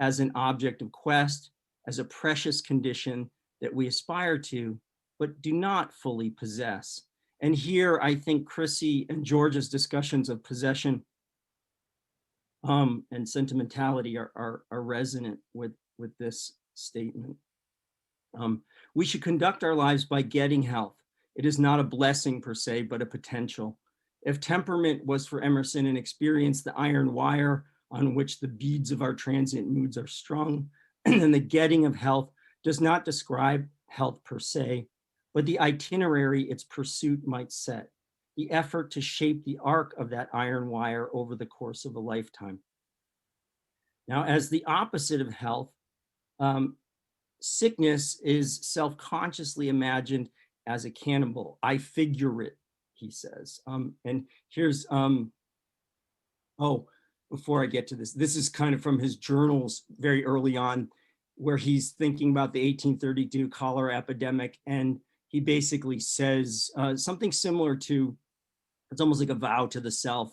as an object of quest, as a precious condition that we aspire to, but do not fully possess. And here, I think Chrissy and George's discussions of possession and sentimentality are resonant with this statement. We should conduct our lives by getting health. It is not a blessing per se, but a potential. If temperament was for Emerson an experience, the iron wire on which the beads of our transient moods are strung, then the getting of health does not describe health per se, but the itinerary its pursuit might set, the effort to shape the arc of that iron wire over the course of a lifetime. Now, as the opposite of health, sickness is self-consciously imagined as a cannibal. I figure it, he says. And here's, before I get to this, this is kind of from his journals very early on, where he's thinking about the 1832 cholera epidemic. And he basically says something similar to, it's almost like a vow to the self.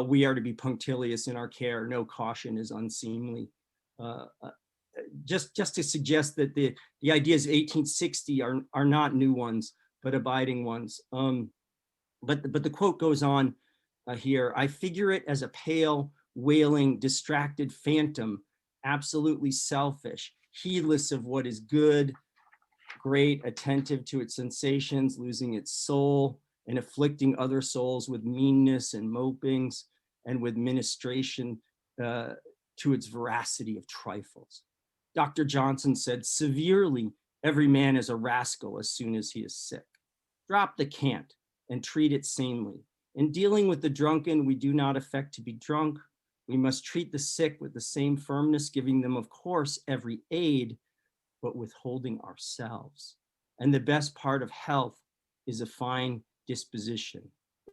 We are to be punctilious in our care. No caution is unseemly. Just to suggest that the ideas of 1860 are not new ones, but abiding ones. But the quote goes on here. I figure it as a pale, wailing, distracted phantom, absolutely selfish, heedless of what is good, great, attentive to its sensations, losing its soul, and afflicting other souls with meanness and mopings, and with ministration to its veracity of trifles. Dr. Johnson said, severely, every man is a rascal as soon as he is sick. Drop the cant and treat it sanely. In dealing with the drunken, we do not affect to be drunk. We must treat the sick with the same firmness, giving them, of course, every aid, but withholding ourselves. And the best part of health is a fine disposition.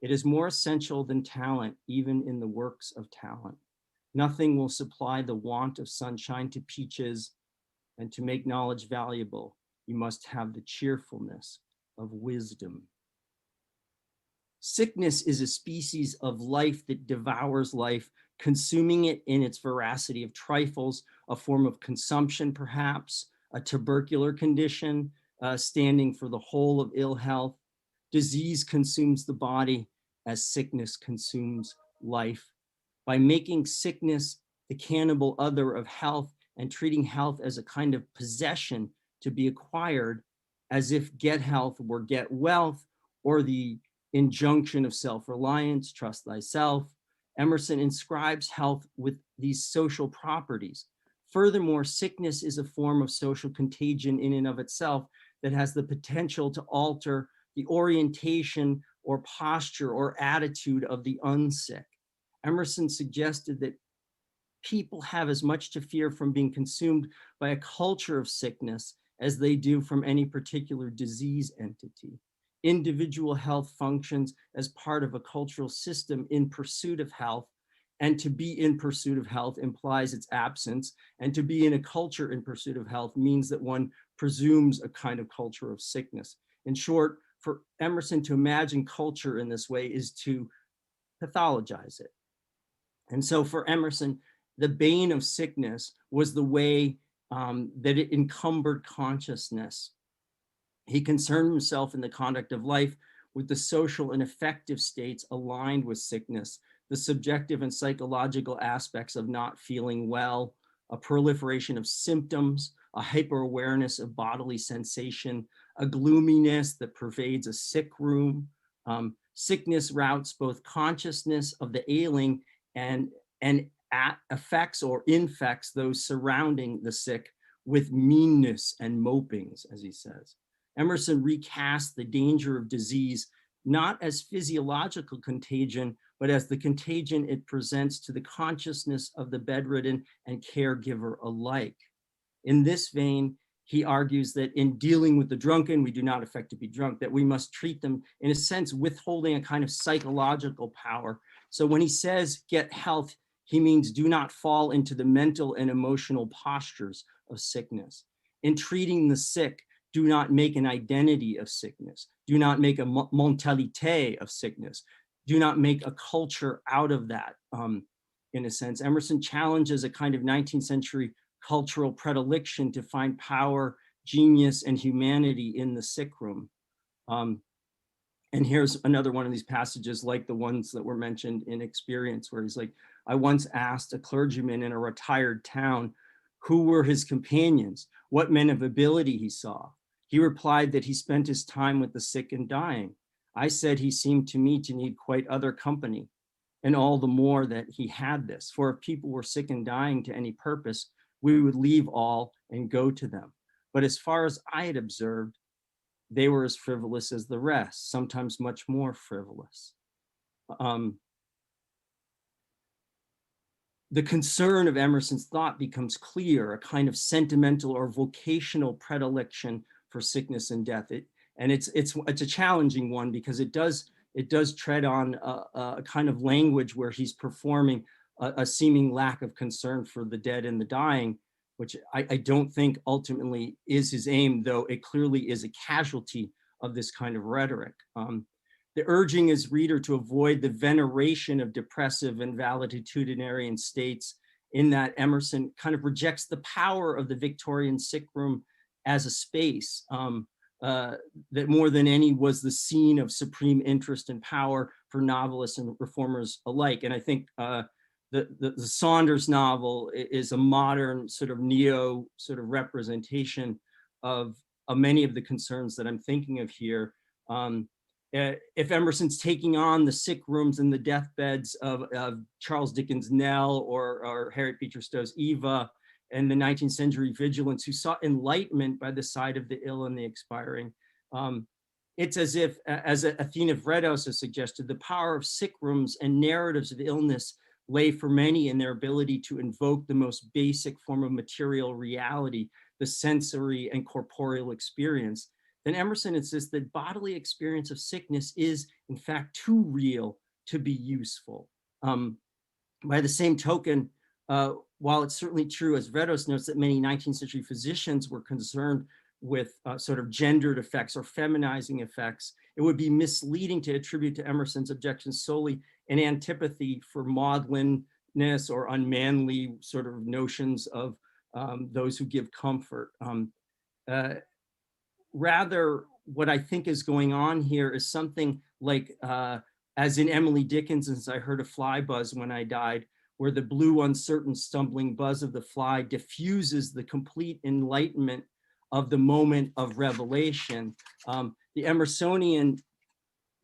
It is more essential than talent, even in the works of talent. Nothing will supply the want of sunshine to peaches, and to make knowledge valuable, you must have the cheerfulness of wisdom. Sickness is a species of life that devours life, consuming it in its veracity of trifles, a form of consumption perhaps, a tubercular condition, standing for the whole of ill health. Disease consumes the body as sickness consumes life. By making sickness the cannibal other of health and treating health as a kind of possession to be acquired, as if get health were get wealth, or the injunction of self-reliance, trust thyself, Emerson inscribes health with these social properties. Furthermore, sickness is a form of social contagion in and of itself that has the potential to alter the orientation or posture or attitude of the unsick. Emerson suggested that people have as much to fear from being consumed by a culture of sickness as they do from any particular disease entity. Individual health functions as part of a cultural system in pursuit of health, and to be in pursuit of health implies its absence, and to be in a culture in pursuit of health means that one presumes a kind of culture of sickness. In short, for Emerson to imagine culture in this way is to pathologize it. And so for Emerson, the bane of sickness was the way that it encumbered consciousness. He concerned himself in the conduct of life with the social and affective states aligned with sickness, the subjective and psychological aspects of not feeling well, a proliferation of symptoms, a hyper-awareness of bodily sensation, a gloominess that pervades a sick room. Sickness routes both consciousness of the ailing and affects or infects those surrounding the sick with meanness and mopings, as he says. Emerson recast the danger of disease not as physiological contagion, but as the contagion it presents to the consciousness of the bedridden and caregiver alike. In this vein, he argues that in dealing with the drunken, we do not affect to be drunk, that we must treat them, in a sense, withholding a kind of psychological power. So when he says get health, he means do not fall into the mental and emotional postures of sickness. In treating the sick, do not make an identity of sickness. Do not make a mentalité of sickness. Do not make a culture out of that, in a sense. Emerson challenges a kind of 19th century cultural predilection to find power, genius, and humanity in the sick room. And here's another one of these passages like the ones that were mentioned in Experience, where he's like, I once asked a clergyman in a retired town who were his companions, what men of ability he saw. He replied that he spent his time with the sick and dying. I said he seemed to me to need quite other company, and all the more that he had this. For if people were sick and dying to any purpose, we would leave all and go to them. But as far as I had observed, they were as frivolous as the rest, sometimes much more frivolous. The concern of Emerson's thought becomes clear, a kind of sentimental or vocational predilection for sickness and death. It's a challenging one because it does tread on a kind of language where he's performing a seeming lack of concern for the dead and the dying, which I don't think ultimately is his aim, though it clearly is a casualty of this kind of rhetoric. The urging his reader to avoid the veneration of depressive and valetudinarian states, in that Emerson kind of rejects the power of the Victorian sick room as a space that more than any was the scene of supreme interest and power for novelists and reformers alike. And I think the Saunders novel is a modern sort of neo sort of representation of many of the concerns that I'm thinking of here. If Emerson's taking on the sick rooms and the deathbeds of Charles Dickens' Nell or Harriet Beecher Stowe's Eva, and the 19th century vigilance who sought enlightenment by the side of the ill and the expiring, it's as if, as Athena Vredos has suggested, the power of sick rooms and narratives of illness lay for many in their ability to invoke the most basic form of material reality, the sensory and corporeal experience. Then Emerson insists that bodily experience of sickness is, in fact, too real to be useful. By the same token, while it's certainly true, as Vredos notes, that many 19th century physicians were concerned with sort of gendered effects or feminizing effects, it would be misleading to attribute to Emerson's objections solely an antipathy for maudlinness or unmanly sort of notions of those who give comfort. Rather, what I think is going on here is something like, as in Emily Dickinson's I Heard a Fly Buzz When I Died, where the blue, uncertain, stumbling buzz of the fly diffuses the complete enlightenment of the moment of revelation. The Emersonian,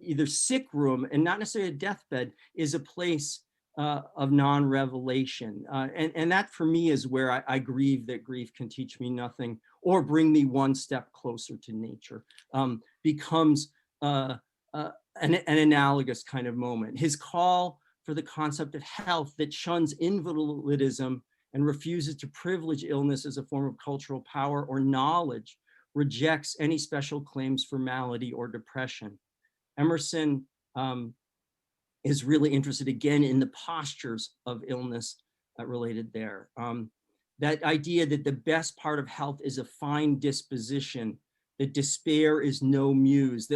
either sick room, and not necessarily a deathbed, is a place of non-revelation. And that for me is where I grieve that grief can teach me nothing or bring me one step closer to nature, becomes an analogous kind of moment. His call for the concept of health that shuns invalidism and refuses to privilege illness as a form of cultural power or knowledge, rejects any special claims for malady or depression. Emerson is really interested again in the postures of illness related there. That idea that the best part of health is a fine disposition, that despair is no muse,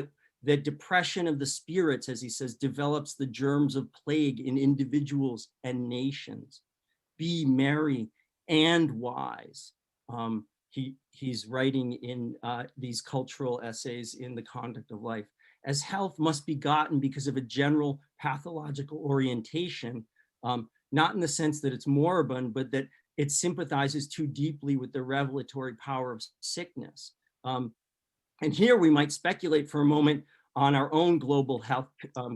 that depression of the spirits, as he says, develops the germs of plague in individuals and nations. Be merry and wise. He's writing in these cultural essays in The Conduct of Life. As health must be gotten because of a general pathological orientation, not in the sense that it's moribund, but that it sympathizes too deeply with the revelatory power of sickness. And here we might speculate for a moment on our own global health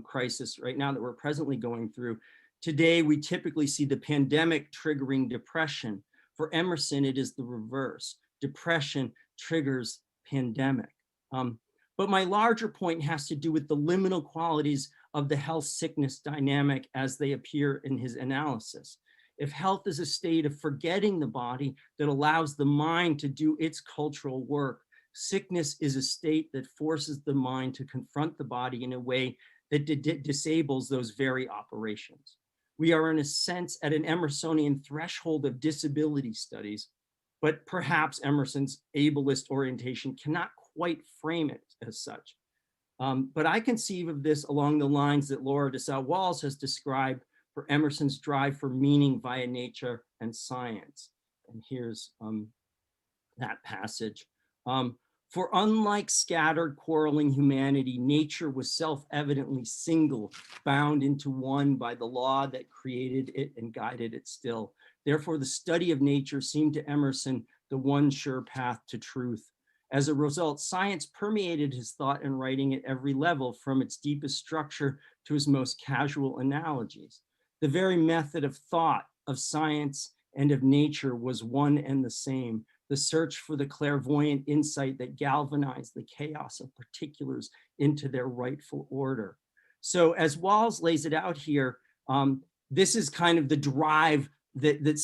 crisis right now that we're presently going through. Today, we typically see the pandemic triggering depression. For Emerson, it is the reverse. Depression triggers pandemic. But my larger point has to do with the liminal qualities of the health-sickness dynamic as they appear in his analysis. If health is a state of forgetting the body that allows the mind to do its cultural work, sickness is a state that forces the mind to confront the body in a way that disables those very operations. We are, in a sense, at an Emersonian threshold of disability studies, but perhaps Emerson's ableist orientation cannot quite frame it as such. But I conceive of this along the lines that Laura Dessau-Walls has described for Emerson's drive for meaning via nature and science. And here's that passage. For unlike scattered, quarreling humanity, nature was self-evidently single, bound into one by the law that created it and guided it still. Therefore, the study of nature seemed to Emerson the one sure path to truth. As a result, science permeated his thought and writing at every level, from its deepest structure to his most casual analogies. The very method of thought, of science, and of nature was one and the same. The search for the clairvoyant insight that galvanized the chaos of particulars into their rightful order. So as Walls lays it out here, this is kind of the drive that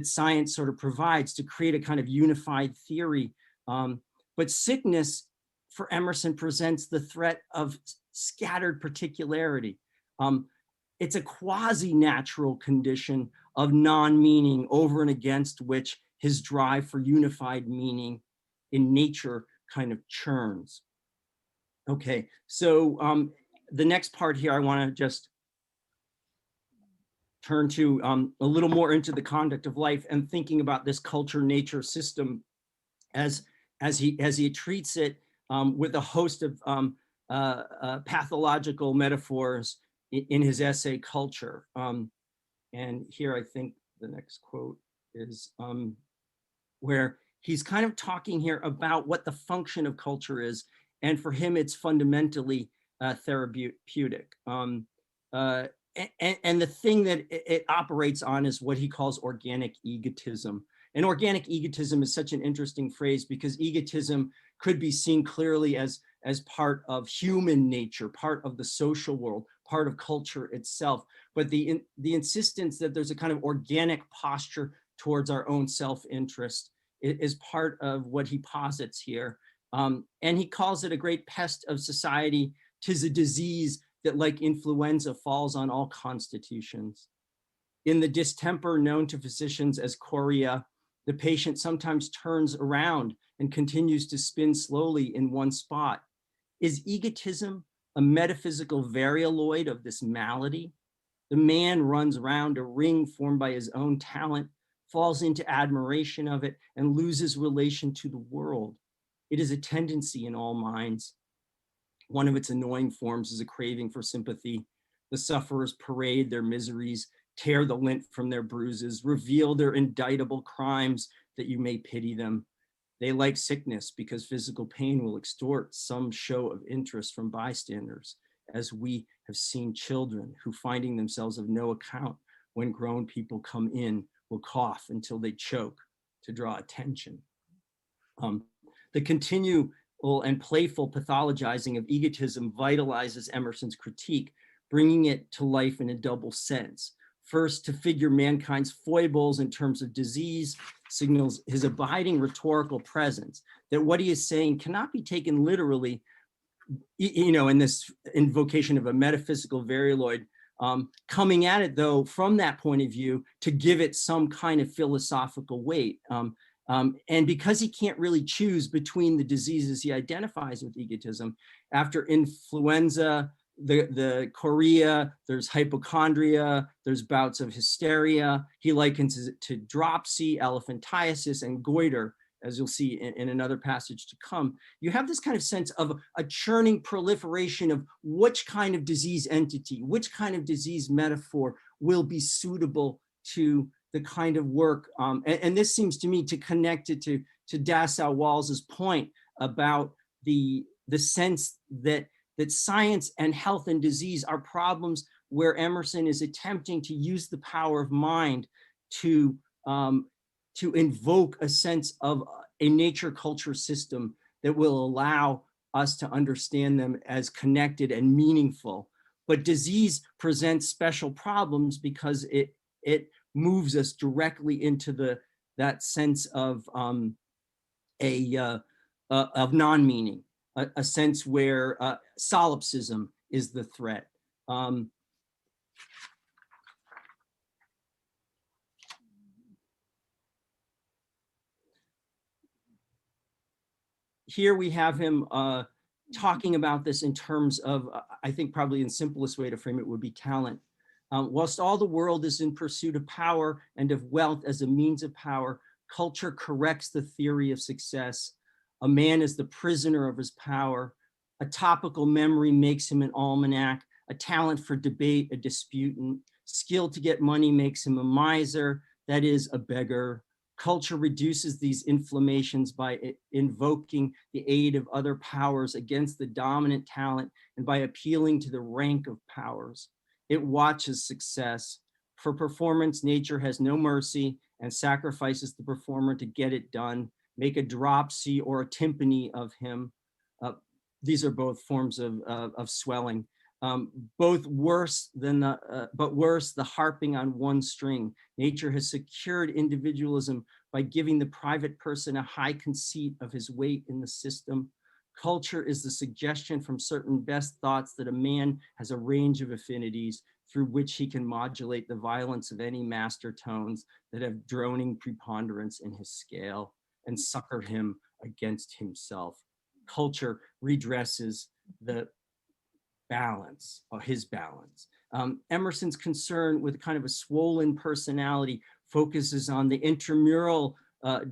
science sort of provides to create a kind of unified theory. But sickness for Emerson presents the threat of scattered particularity. It's a quasi-natural condition of non-meaning over and against which his drive for unified meaning in nature kind of churns. Okay, so the next part here, I want to just turn to a little more into the conduct of life and thinking about this culture-nature system as he treats it with a host of pathological metaphors in his essay, Culture. And here I think the next quote is where he's kind of talking here about what the function of culture is. And for him, it's fundamentally therapeutic. And the thing that it operates on is what he calls organic egotism. And organic egotism is such an interesting phrase because egotism could be seen clearly as part of human nature, part of the social world, part of culture itself. But the insistence that there's a kind of organic posture towards our own self-interest is part of what he posits here. And he calls it a great pest of society. 'Tis a disease that, like influenza, falls on all constitutions. In the distemper known to physicians as chorea, the patient sometimes turns around and continues to spin slowly in one spot. Is egotism a metaphysical varioloid of this malady? The man runs around a ring formed by his own talent, falls into admiration of it, and loses relation to the world. It is a tendency in all minds. One of its annoying forms is a craving for sympathy. The sufferers parade their miseries, tear the lint from their bruises, reveal their indictable crimes that you may pity them. They like sickness because physical pain will extort some show of interest from bystanders, as we have seen children who, finding themselves of no account when grown people come in, will cough until they choke to draw attention. The continual and playful pathologizing of egotism vitalizes Emerson's critique, bringing it to life in a double sense. First, to figure mankind's foibles in terms of disease signals his abiding rhetorical presence, that what he is saying cannot be taken literally, in this invocation of a metaphysical varioloid, coming at it, though, from that point of view to give it some kind of philosophical weight. And because he can't really choose between the diseases he identifies with egotism, after influenza, the chorea, there's hypochondria, there's bouts of hysteria. He likens it to dropsy, elephantiasis, and goiter, as you'll see in another passage to come. You have this kind of sense of a churning proliferation of which kind of disease entity, which kind of disease metaphor will be suitable to the kind of work. And this seems to me to connect it to Dachau-Walz's point about the sense that science and health and disease are problems where Emerson is attempting to use the power of mind to invoke a sense of a nature culture system that will allow us to understand them as connected and meaningful. But disease presents special problems because it moves us directly into that sense of non-meaning, a sense where solipsism is the threat. Here we have him talking about this in terms of, I think probably the simplest way to frame it would be talent. Whilst all the world is in pursuit of power and of wealth as a means of power, culture corrects the theory of success. A man is the prisoner of his power. A topical memory makes him an almanac. A talent for debate, a disputant. Skill to get money makes him a miser, that is, a beggar. Culture reduces these inflammations by invoking the aid of other powers against the dominant talent and by appealing to the rank of powers. It watches success. For performance, nature has no mercy and sacrifices the performer to get it done. Make a dropsy or a timpani of him. These are both forms of swelling. But worse, the harping on one string. Nature has secured individualism by giving the private person a high conceit of his weight in the system. Culture is the suggestion from certain best thoughts that a man has a range of affinities through which he can modulate the violence of any master tones that have droning preponderance in his scale and succor him against himself. Culture redresses the balance, or his balance. Emerson's concern with kind of a swollen personality focuses on the intramural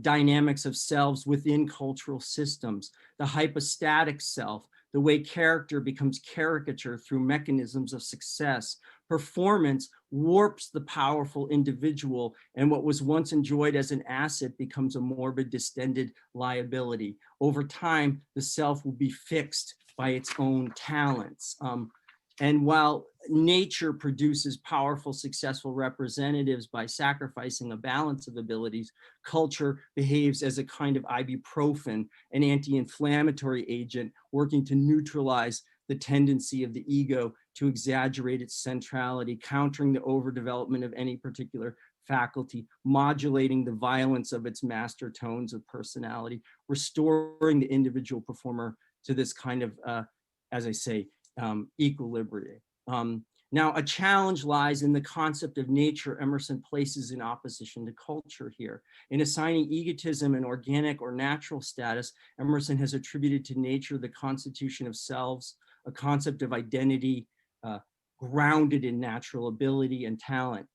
dynamics of selves within cultural systems, the hypostatic self, the way character becomes caricature through mechanisms of success. Performance warps the powerful individual, and what was once enjoyed as an asset becomes a morbid, distended liability. Over time, the self will be fixed by its own talents. And while nature produces powerful, successful representatives by sacrificing a balance of abilities, culture behaves as a kind of ibuprofen, an anti-inflammatory agent working to neutralize the tendency of the ego to exaggerate its centrality, countering the overdevelopment of any particular faculty, modulating the violence of its master tones of personality, restoring the individual performer to this kind of, as I say, equilibrium. Now, a challenge lies in the concept of nature Emerson places in opposition to culture here. In assigning egotism an organic or natural status, Emerson has attributed to nature the constitution of selves, a concept of identity grounded in natural ability and talent.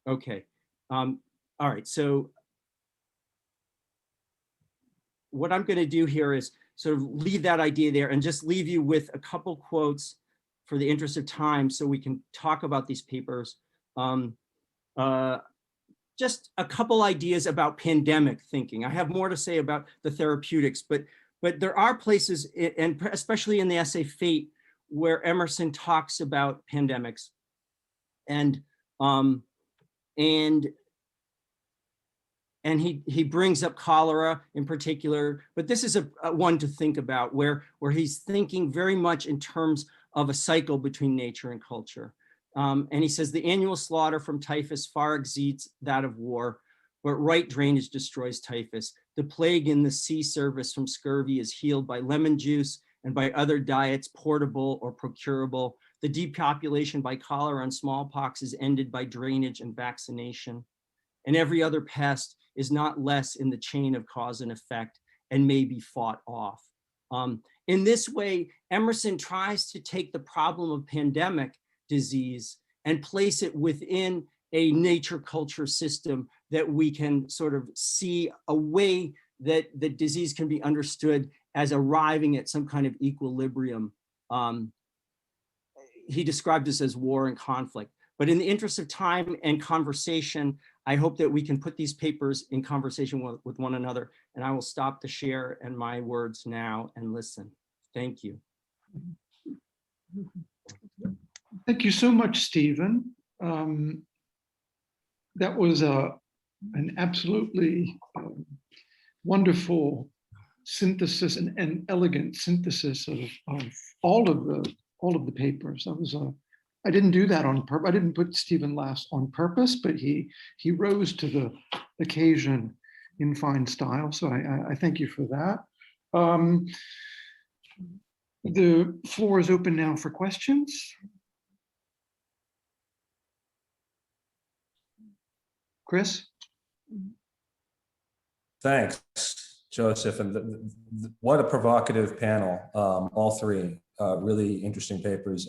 Okay, all right, so what I'm going to do here is sort of leave that idea there and just leave you with a couple quotes for the interest of time so we can talk about these papers. Just a couple ideas about pandemic thinking. I have more to say about the therapeutics, but there are places, and especially in the essay Fate, where Emerson talks about pandemics. And And he brings up cholera in particular, but this is a one to think about where he's thinking very much in terms of a cycle between nature and culture. And he says the annual slaughter from typhus far exceeds that of war, but right drainage destroys typhus. The plague in the sea service from scurvy is healed by lemon juice and by other diets, portable or procurable. The depopulation by cholera and smallpox is ended by drainage and vaccination. And every other pest is not less in the chain of cause and effect and may be fought off. In this way, Emerson tries to take the problem of pandemic disease and place it within a nature culture system that we can sort of see a way that the disease can be understood as arriving at some kind of equilibrium. He described this as war and conflict. But in the interest of time and conversation, I hope that we can put these papers in conversation with one another. And I will stop the share and my words now and listen. Thank you. Thank you so much, Stephen. That was an absolutely wonderful synthesis and elegant synthesis of all of the papers. That was I didn't do that on purpose. I didn't put Stephen last on purpose, but he rose to the occasion in fine style. So I thank you for that. The floor is open now for questions. Chris? Thanks, Joseph. And what a provocative panel, all three really interesting papers.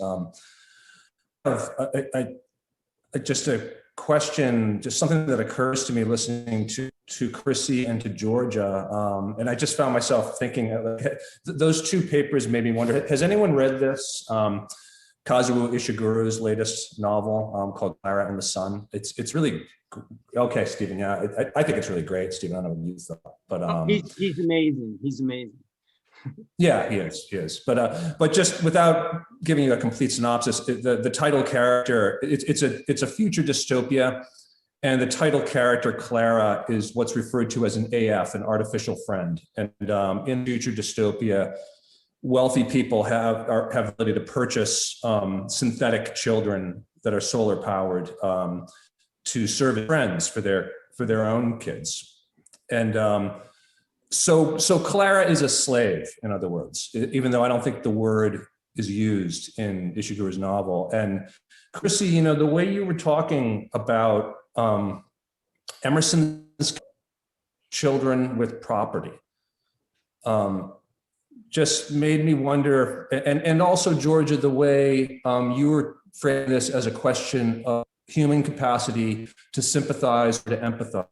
Just a question, just something that occurs to me listening to Chrissy and to Georgia, and I just found myself thinking, those two papers made me wonder, has anyone read this? Kazuo Ishiguro's latest novel called Clara and the Sun. It's really, okay, Stephen, yeah, I think it's really great, Stephen, I don't know what you thought, but he's amazing, he's amazing. Yeah, he is. But just without giving you a complete synopsis, the title character, it's a future dystopia, and the title character Clara is what's referred to as an AF, an artificial friend. And in future dystopia, wealthy people have ability to purchase synthetic children that are solar powered to serve as friends for their own kids, and. So Clara is a slave, in other words, even though I don't think the word is used in Ishiguro's novel. And Chrissy, the way you were talking about Emerson's children with property just made me wonder, and also Georgia, the way you were framing this as a question of human capacity to sympathize or to empathize.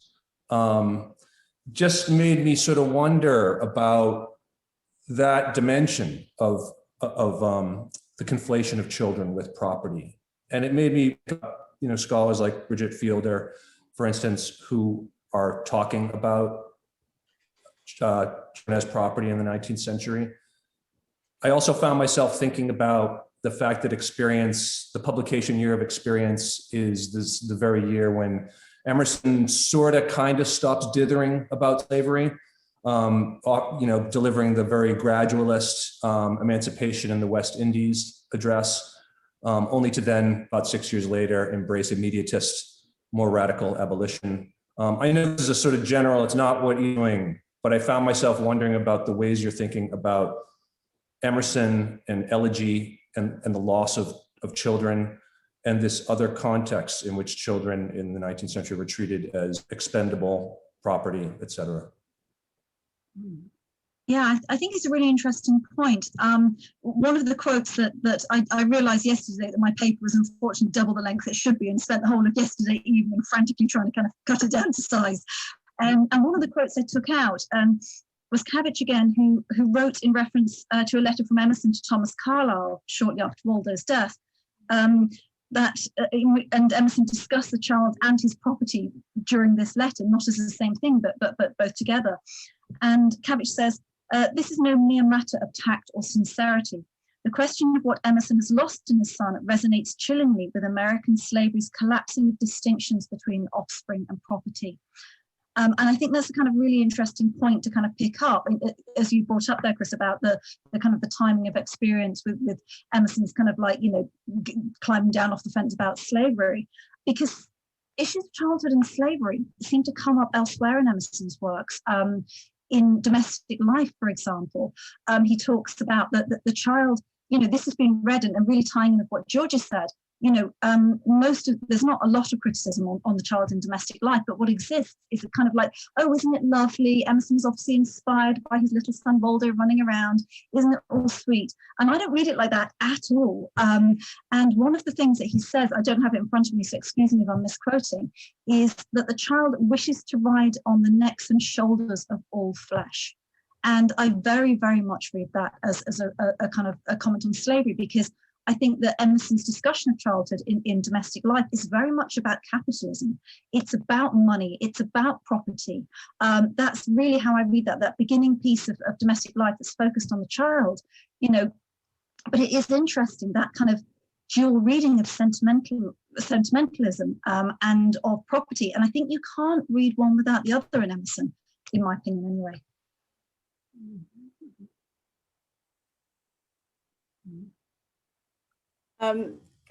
Just made me sort of wonder about that dimension of the conflation of children with property. And it made me, scholars like Bridget Fielder, for instance, who are talking about children as property in the 19th century. I also found myself thinking about the fact that Experience, the publication year of Experience, is the very year when Emerson sort of kind of stops dithering about slavery, delivering the very gradualist Emancipation in the West Indies address, only to then, about 6 years later, embrace immediatist, more radical abolition. I know this is a sort of general, it's not what you're doing, but I found myself wondering about the ways you're thinking about Emerson and elegy and the loss of children, and this other context in which children in the 19th century were treated as expendable property, et cetera. Yeah, I think it's a really interesting point. One of the quotes that I realized yesterday that my paper was unfortunately double the length it should be, and spent the whole of yesterday evening frantically trying to kind of cut it down to size. And one of the quotes I took out was Cabbage again, who wrote in reference to a letter from Emerson to Thomas Carlyle shortly after Waldo's death, and Emerson discussed the child and his property during this letter, not as the same thing, but both together. And Cabbage says, this is no mere matter of tact or sincerity. The question of what Emerson has lost in his son resonates chillingly with American slavery's collapsing of distinctions between offspring and property. And I think that's a kind of really interesting point to kind of pick up, as you brought up there, Chris, about the kind of the timing of experience with Emerson's kind of like, you know, climbing down off the fence about slavery, because issues of childhood and slavery seem to come up elsewhere in Emerson's works. In Domestic Life, for example, he talks about the child, you know, this has been read and really tying in with what Georgia said, you know, there's not a lot of criticism on the child in Domestic Life, but what exists is a kind of like, oh, isn't it lovely? Emerson's obviously inspired by his little son Waldo running around. Isn't it all sweet? And I don't read it like that at all. And one of the things that he says, I don't have it in front of me, so excuse me if I'm misquoting, is that the child wishes to ride on the necks and shoulders of all flesh. And I very, very much read that as a kind of a comment on slavery, because I think that Emerson's discussion of childhood in Domestic Life is very much about capitalism. It's about money. It's about property. That's really how I read that beginning piece of Domestic Life that's focused on the child, you know. But it is interesting, that kind of dual reading of sentimentalism and of property. And I think you can't read one without the other in Emerson, in my opinion, anyway.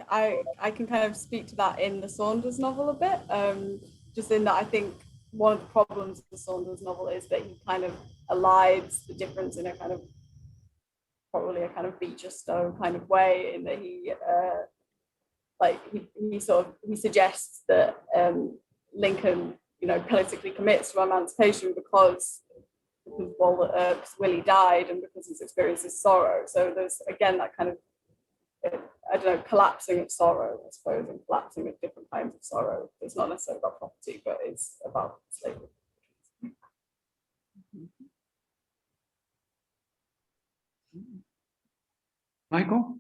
I can kind of speak to that in the Saunders novel a bit, just in that I think one of the problems of the Saunders novel is that he kind of elides the difference in a kind of, probably a kind of Beecher Stowe kind of way, in that he suggests that Lincoln, you know, politically commits to emancipation because Willie died and because his experience is sorrow. So there's again that kind of, I don't know, collapsing of sorrow, I suppose, and collapsing of different kinds of sorrow. It's not necessarily about property, but it's about slavery. Michael?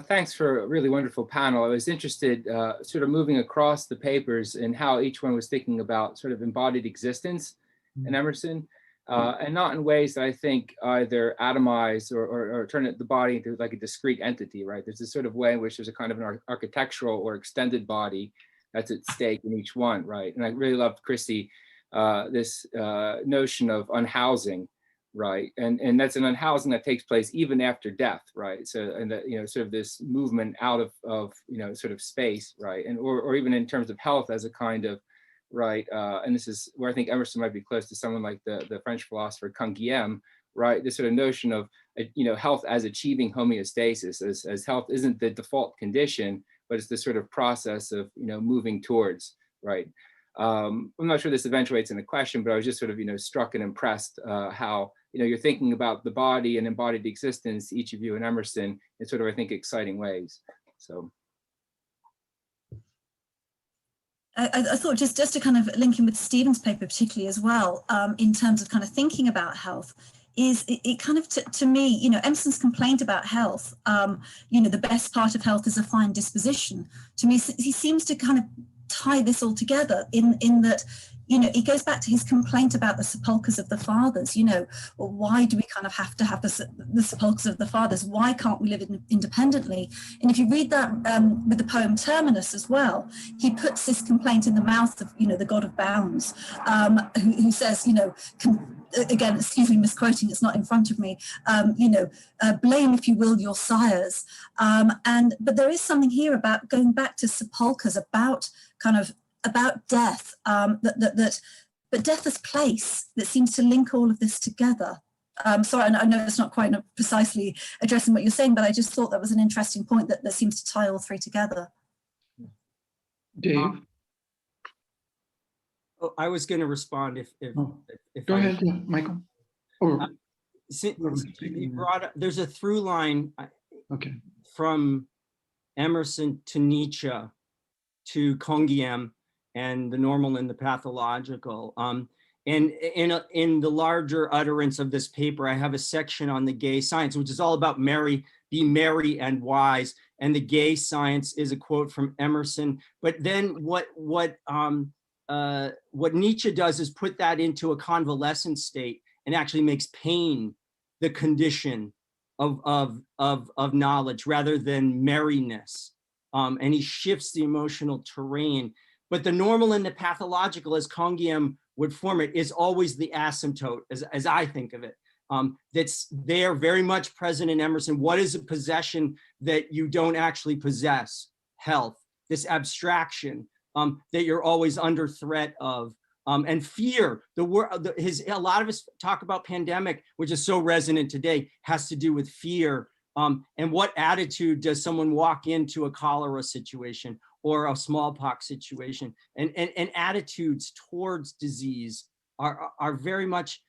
Thanks for a really wonderful panel. I was interested sort of moving across the papers and how each one was thinking about sort of embodied existence in Emerson. And not in ways that I think either atomize or turn the body into like a discrete entity, right? There's this sort of way in which there's a kind of an architectural or extended body that's at stake in each one, right? And I really loved, Christy, this notion of unhousing, right? And that's an unhousing that takes place even after death, right? So, and that, you know, sort of this movement out of you know, sort of space, right? And or even in terms of health as a kind of, right, and this is where I think Emerson might be close to someone like the French philosopher Canguilhem, right? This sort of notion of, you know, health as achieving homeostasis, as health isn't the default condition, but it's this sort of process of, you know, moving towards, right? I'm not sure this eventuates in a question, but I was just sort of, you know, struck and impressed how, you know, you're thinking about the body and embodied existence, each of you in Emerson, in sort of, I think, exciting ways. So. I thought just to kind of link in with Stephen's paper particularly as well, in terms of kind of thinking about health, is it kind of, to me, you know, Emerson's complaint about health, you know, the best part of health is a fine disposition. To me, he seems to kind of tie this all together in that, you know, he goes back to his complaint about the sepulchres of the fathers. You know, well, why do we kind of have to have the sepulchres of the fathers? Why can't we live independently? And if you read that with the poem Terminus as well, he puts this complaint in the mouth of, you know, the god of bounds, who says, you know, again, excuse me, misquoting, it's not in front of me, you know, blame, if you will, your sires. But there is something here about going back to sepulchres, about death, but death as place that seems to link all of this together. Sorry, I know it's not quite precisely addressing what you're saying, but I just thought that was an interesting point that seems to tie all three together. Dave? I was going to respond if Go ahead, yeah, Michael. Or, you brought up, there's a through line okay, from Emerson to Nietzsche to Canguilhem and the normal and the pathological. And in the larger utterance of this paper, I have a section on the gay science, which is all about be merry and wise. And the gay science is a quote from Emerson. But then what Nietzsche does is put that into a convalescent state and actually makes pain the condition of knowledge rather than merriness. And he shifts the emotional terrain. but the normal and the pathological, as Congiam would form it, is always the asymptote, as I think of it. That's there, very much present in Emerson. What is a possession that you don't actually possess? Health, this abstraction that you're always under threat of. And fear, a lot of us talk about pandemic, which is so resonant today, has to do with fear. And what attitude does someone walk into a cholera situation or a smallpox situation? And attitudes towards disease are very much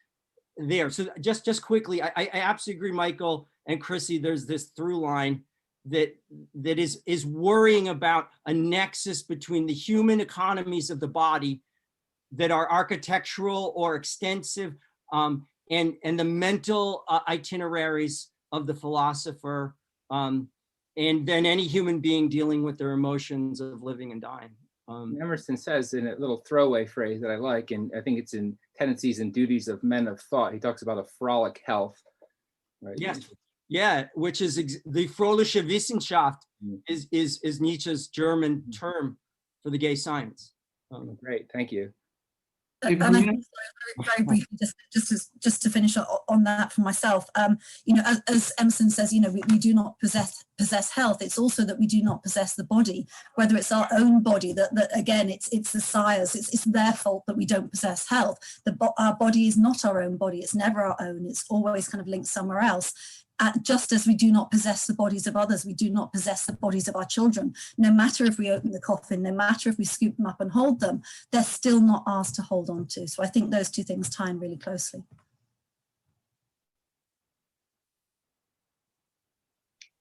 there. So just quickly, I absolutely agree, Michael and Chrissy, there's this through line that is worrying about a nexus between the human economies of the body that are architectural or extensive, and the mental itineraries of the philosopher, and then any human being dealing with their emotions of living and dying. Emerson says in a little throwaway phrase that I like, and I think it's in Tendencies and Duties of Men of Thought, he talks about a frolic health. Right? Yes, yeah, which is the Fröhliche Wissenschaft is Nietzsche's German term for the gay science. Great, thank you. And I think, very briefly, just to finish on that for myself, you know, as Emerson says, you know, we do not possess health. It's also that we do not possess the body, whether it's our own body, that again, it's the sire's, it's their fault that we don't possess health. Our body is not our own body. It's never our own. It's always kind of linked somewhere else. Just as we do not possess the bodies of others, we do not possess the bodies of our children. No matter if we open the coffin, no matter if we scoop them up and hold them, they're still not ours to hold on to. So I think those two things tie in really closely.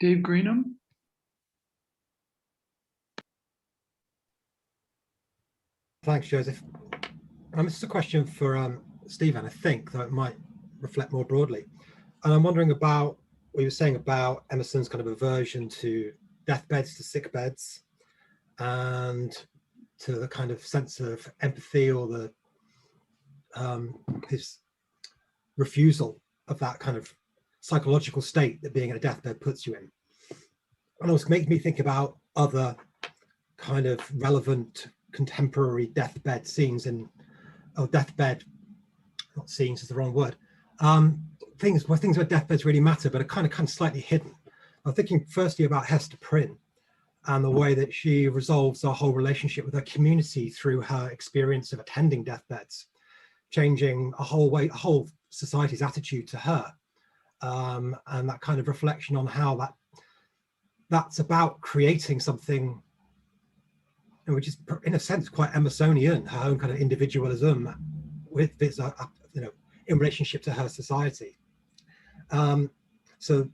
Dave Greenham? Thanks, Joseph. This is a question for Stephen, I think, though it might reflect more broadly. And I'm wondering about what you were saying about Emerson's kind of aversion to deathbeds, to sick beds, and to the kind of sense of empathy, or the his refusal of that kind of psychological state that being in a deathbed puts you in. And it was making me think about other kind of relevant contemporary deathbed scenes deathbed, not scenes is the wrong word, things where deathbeds really matter, but are kind of slightly hidden. I'm thinking firstly about Hester Prynne and the way that she resolves her whole relationship with her community through her experience of attending deathbeds, changing a whole society's attitude to her, and that kind of reflection on how that's about creating something which is in a sense quite Emersonian, her own kind of individualism with this, you know, in relationship to her society. So,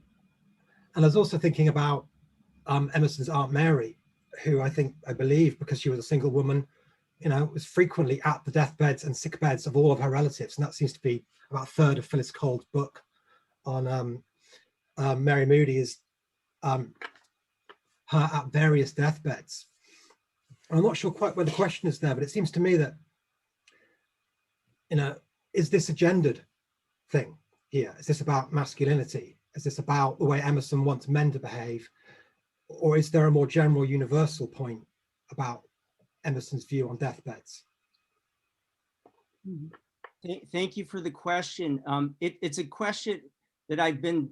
and I was also thinking about Emerson's Aunt Mary, who I believe, because she was a single woman, you know, was frequently at the deathbeds and sick beds of all of her relatives. And that seems to be about a third of Phyllis Cole's book on Mary Moody, is her at various deathbeds. I'm not sure quite where the question is there, but it seems to me that, you know, is this a gendered thing here? Is this about masculinity? Is this about the way Emerson wants men to behave? Or is there a more general universal point about Emerson's view on deathbeds? Thank you for the question. It's a question that I've been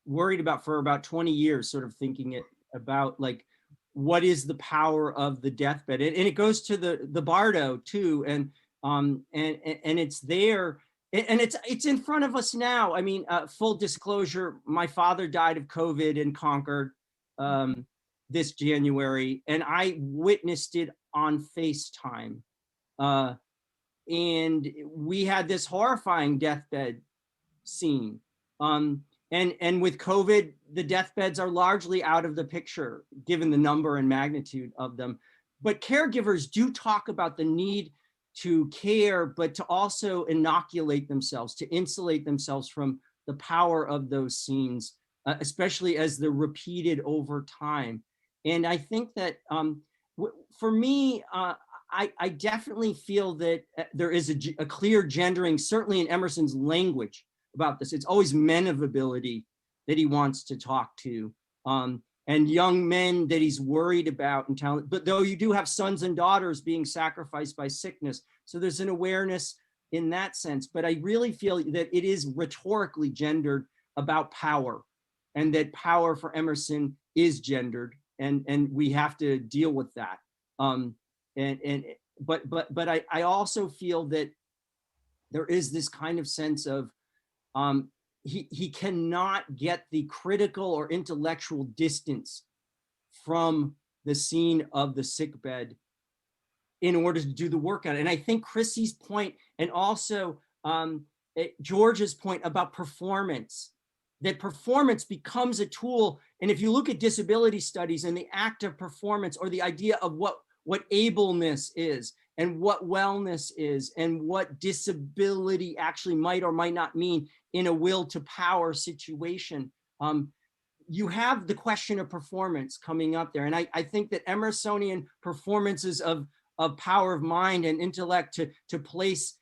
worried about for about 20 years, sort of thinking about, like, what is the power of the deathbed? And it goes to the Bardo too, and it's there, and it's in front of us now. I mean, full disclosure, my father died of COVID in Concord this January, and I witnessed it on FaceTime. And we had this horrifying deathbed scene. And with COVID, the deathbeds are largely out of the picture, given the number and magnitude of them. But caregivers do talk about the need to care, but to also inoculate themselves, to insulate themselves from the power of those scenes, especially as they're repeated over time. And I think that for me, I definitely feel that there is a clear gendering, certainly in Emerson's language about this. It's always men of ability that he wants to talk to. And and young men that he's worried about and talent. But though you do have sons and daughters being sacrificed by sickness, so there's an awareness in that sense. But I really feel that it is rhetorically gendered about power, and that power for Emerson is gendered, and we have to deal with that. But I also feel that there is this kind of sense of he cannot get the critical or intellectual distance from the scene of the sickbed in order to do the work on it. And I think Chrissy's point, and also George's point about performance, that performance becomes a tool. And if you look at disability studies and the act of performance, or the idea of what ableness is, and what wellness is, and what disability actually might or might not mean in a will to power situation, you have the question of performance coming up there. And I think that Emersonian performances of power of mind and intellect to place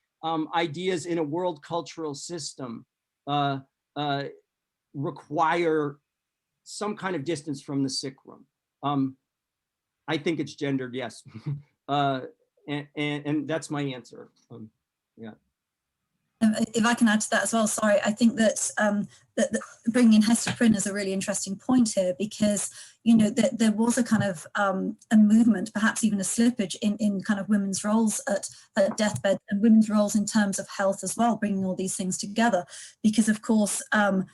ideas in a world cultural system require some kind of distance from the sick room. I think it's gendered, yes. And that's my answer. Yeah. If I can add to that as well, sorry, I think that, that bringing in Hester Prynne is a really interesting point here, because, you know, there was a kind of a movement, perhaps even a slippage in kind of women's roles at deathbed, and women's roles in terms of health as well, bringing all these things together. Because of course, the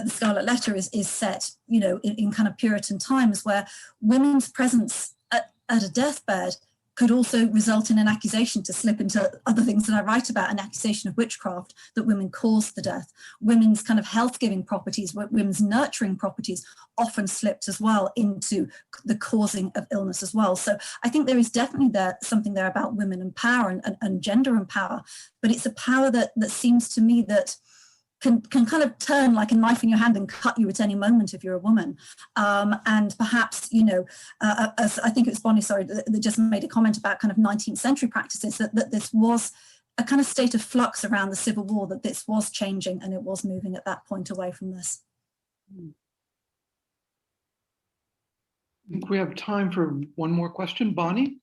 Scarlet Letter is set, you know, in kind of Puritan times, where women's presence at a deathbed could also result in an accusation, to slip into other things that I write about, an accusation of witchcraft, that women caused the death. Women's kind of health-giving properties, women's nurturing properties often slipped as well into the causing of illness as well. So I think there is definitely something there about women and power and gender and power, but it's a power that seems to me that can kind of turn like a knife in your hand and cut you at any moment if you're a woman. And perhaps, you know, as I think it was Bonnie, sorry, that just made a comment about kind of 19th century practices, that this was a kind of state of flux around the Civil War, that this was changing and it was moving at that point away from this. I think we have time for one more question. Bonnie?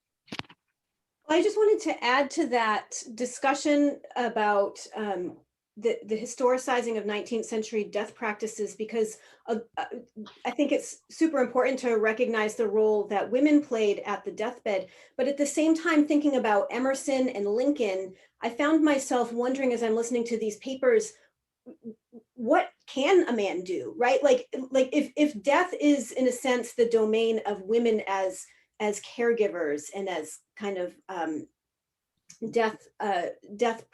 I just wanted to add to that discussion about the historicizing of 19th century death practices, because I think it's super important to recognize the role that women played at the deathbed. But at the same time, thinking about Emerson and Lincoln, I found myself wondering, as I'm listening to these papers, what can a man do, right? Like if death is in a sense the domain of women as caregivers and as kind of death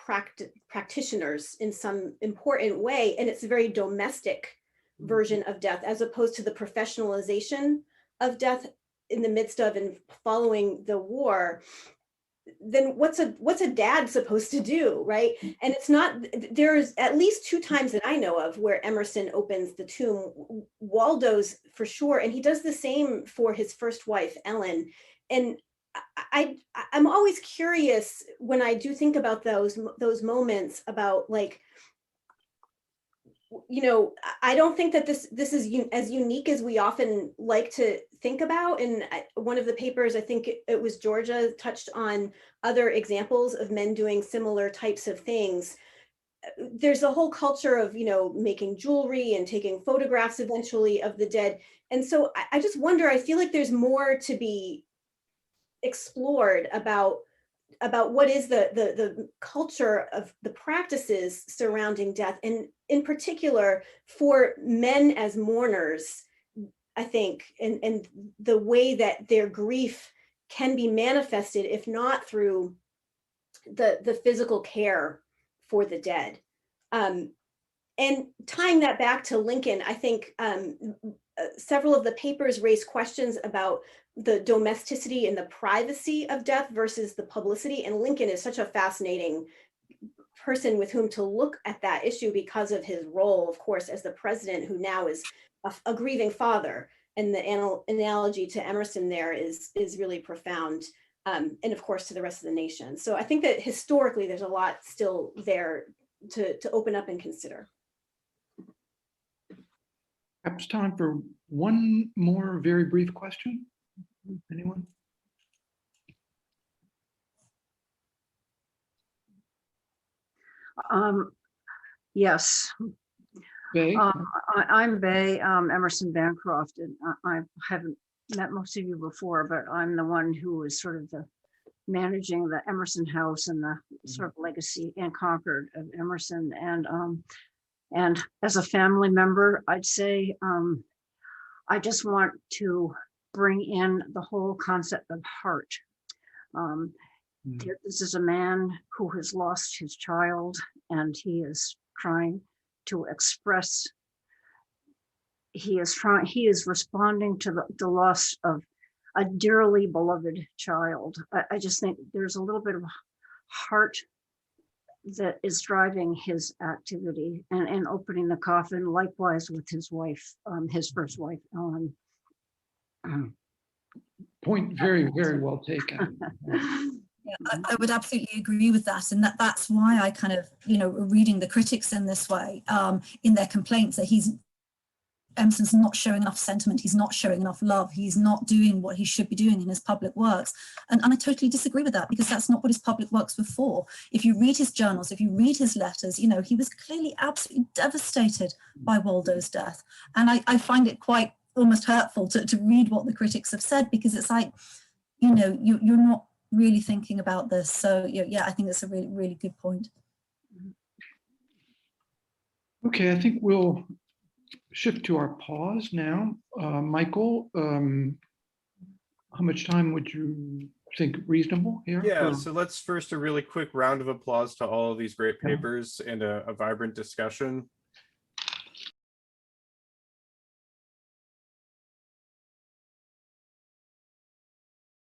practitioners in some important way, and it's a very domestic version of death, as opposed to the professionalization of death in the midst of and following the war, then what's a dad supposed to do, right? And it's not, there's at least 2 times that I know of where Emerson opens the tomb. Waldo's for sure, and he does the same for his first wife, Ellen. And I'm always curious when I do think about those moments about, like, you know, I don't think that this is as unique as we often like to think about. And one of the papers, I think it was Georgia, touched on other examples of men doing similar types of things. There's a whole culture of, you know, making jewelry and taking photographs eventually of the dead. And so I just wonder, I feel like there's more to be explored about what is the culture of the practices surrounding death, and in particular for men as mourners, I think, and the way that their grief can be manifested, if not through the physical care for the dead. And tying that back to Lincoln, I think several of the papers raise questions about the domesticity and the privacy of death versus the publicity. And Lincoln is such a fascinating person with whom to look at that issue because of his role, of course, as the president, who now is a grieving father. And the analogy to Emerson there is really profound. And of course, to the rest of the nation. So I think that historically, there's a lot still there to open up and consider. Perhaps time for one more very brief question. Anyone? Yes. Bay? I'm Bay, Emerson Bancroft, and I haven't met most of you before, but I'm the one who is sort of the managing the Emerson House and the sort of legacy in Concord of Emerson. And as a family member, I'd say I just want to bring in the whole concept of heart. This is a man who has lost his child, and he is trying to express, he is responding to the loss of a dearly beloved child. I just think there's a little bit of heart that is driving his activity and opening the coffin, likewise with his wife, his first wife, Ellen. Point very, very well taken. Yeah, I would absolutely agree with that, and that's why I kind of, reading the critics in this way, in their complaints that Emerson's not showing enough sentiment, he's not showing enough love, he's not doing what he should be doing in his public works. And I totally disagree with that, because that's not what his public works were for. If you read his journals, if you read his letters, he was clearly absolutely devastated by Waldo's death. And I find it quite almost hurtful to read what the critics have said, because it's like, you're not really thinking about this. So yeah, I think that's a really, really good point. Okay, I think we'll shift to our pause now. Michael, how much time would you think reasonable here? Yeah, so let's first a really quick round of applause to all of these great papers and a vibrant discussion.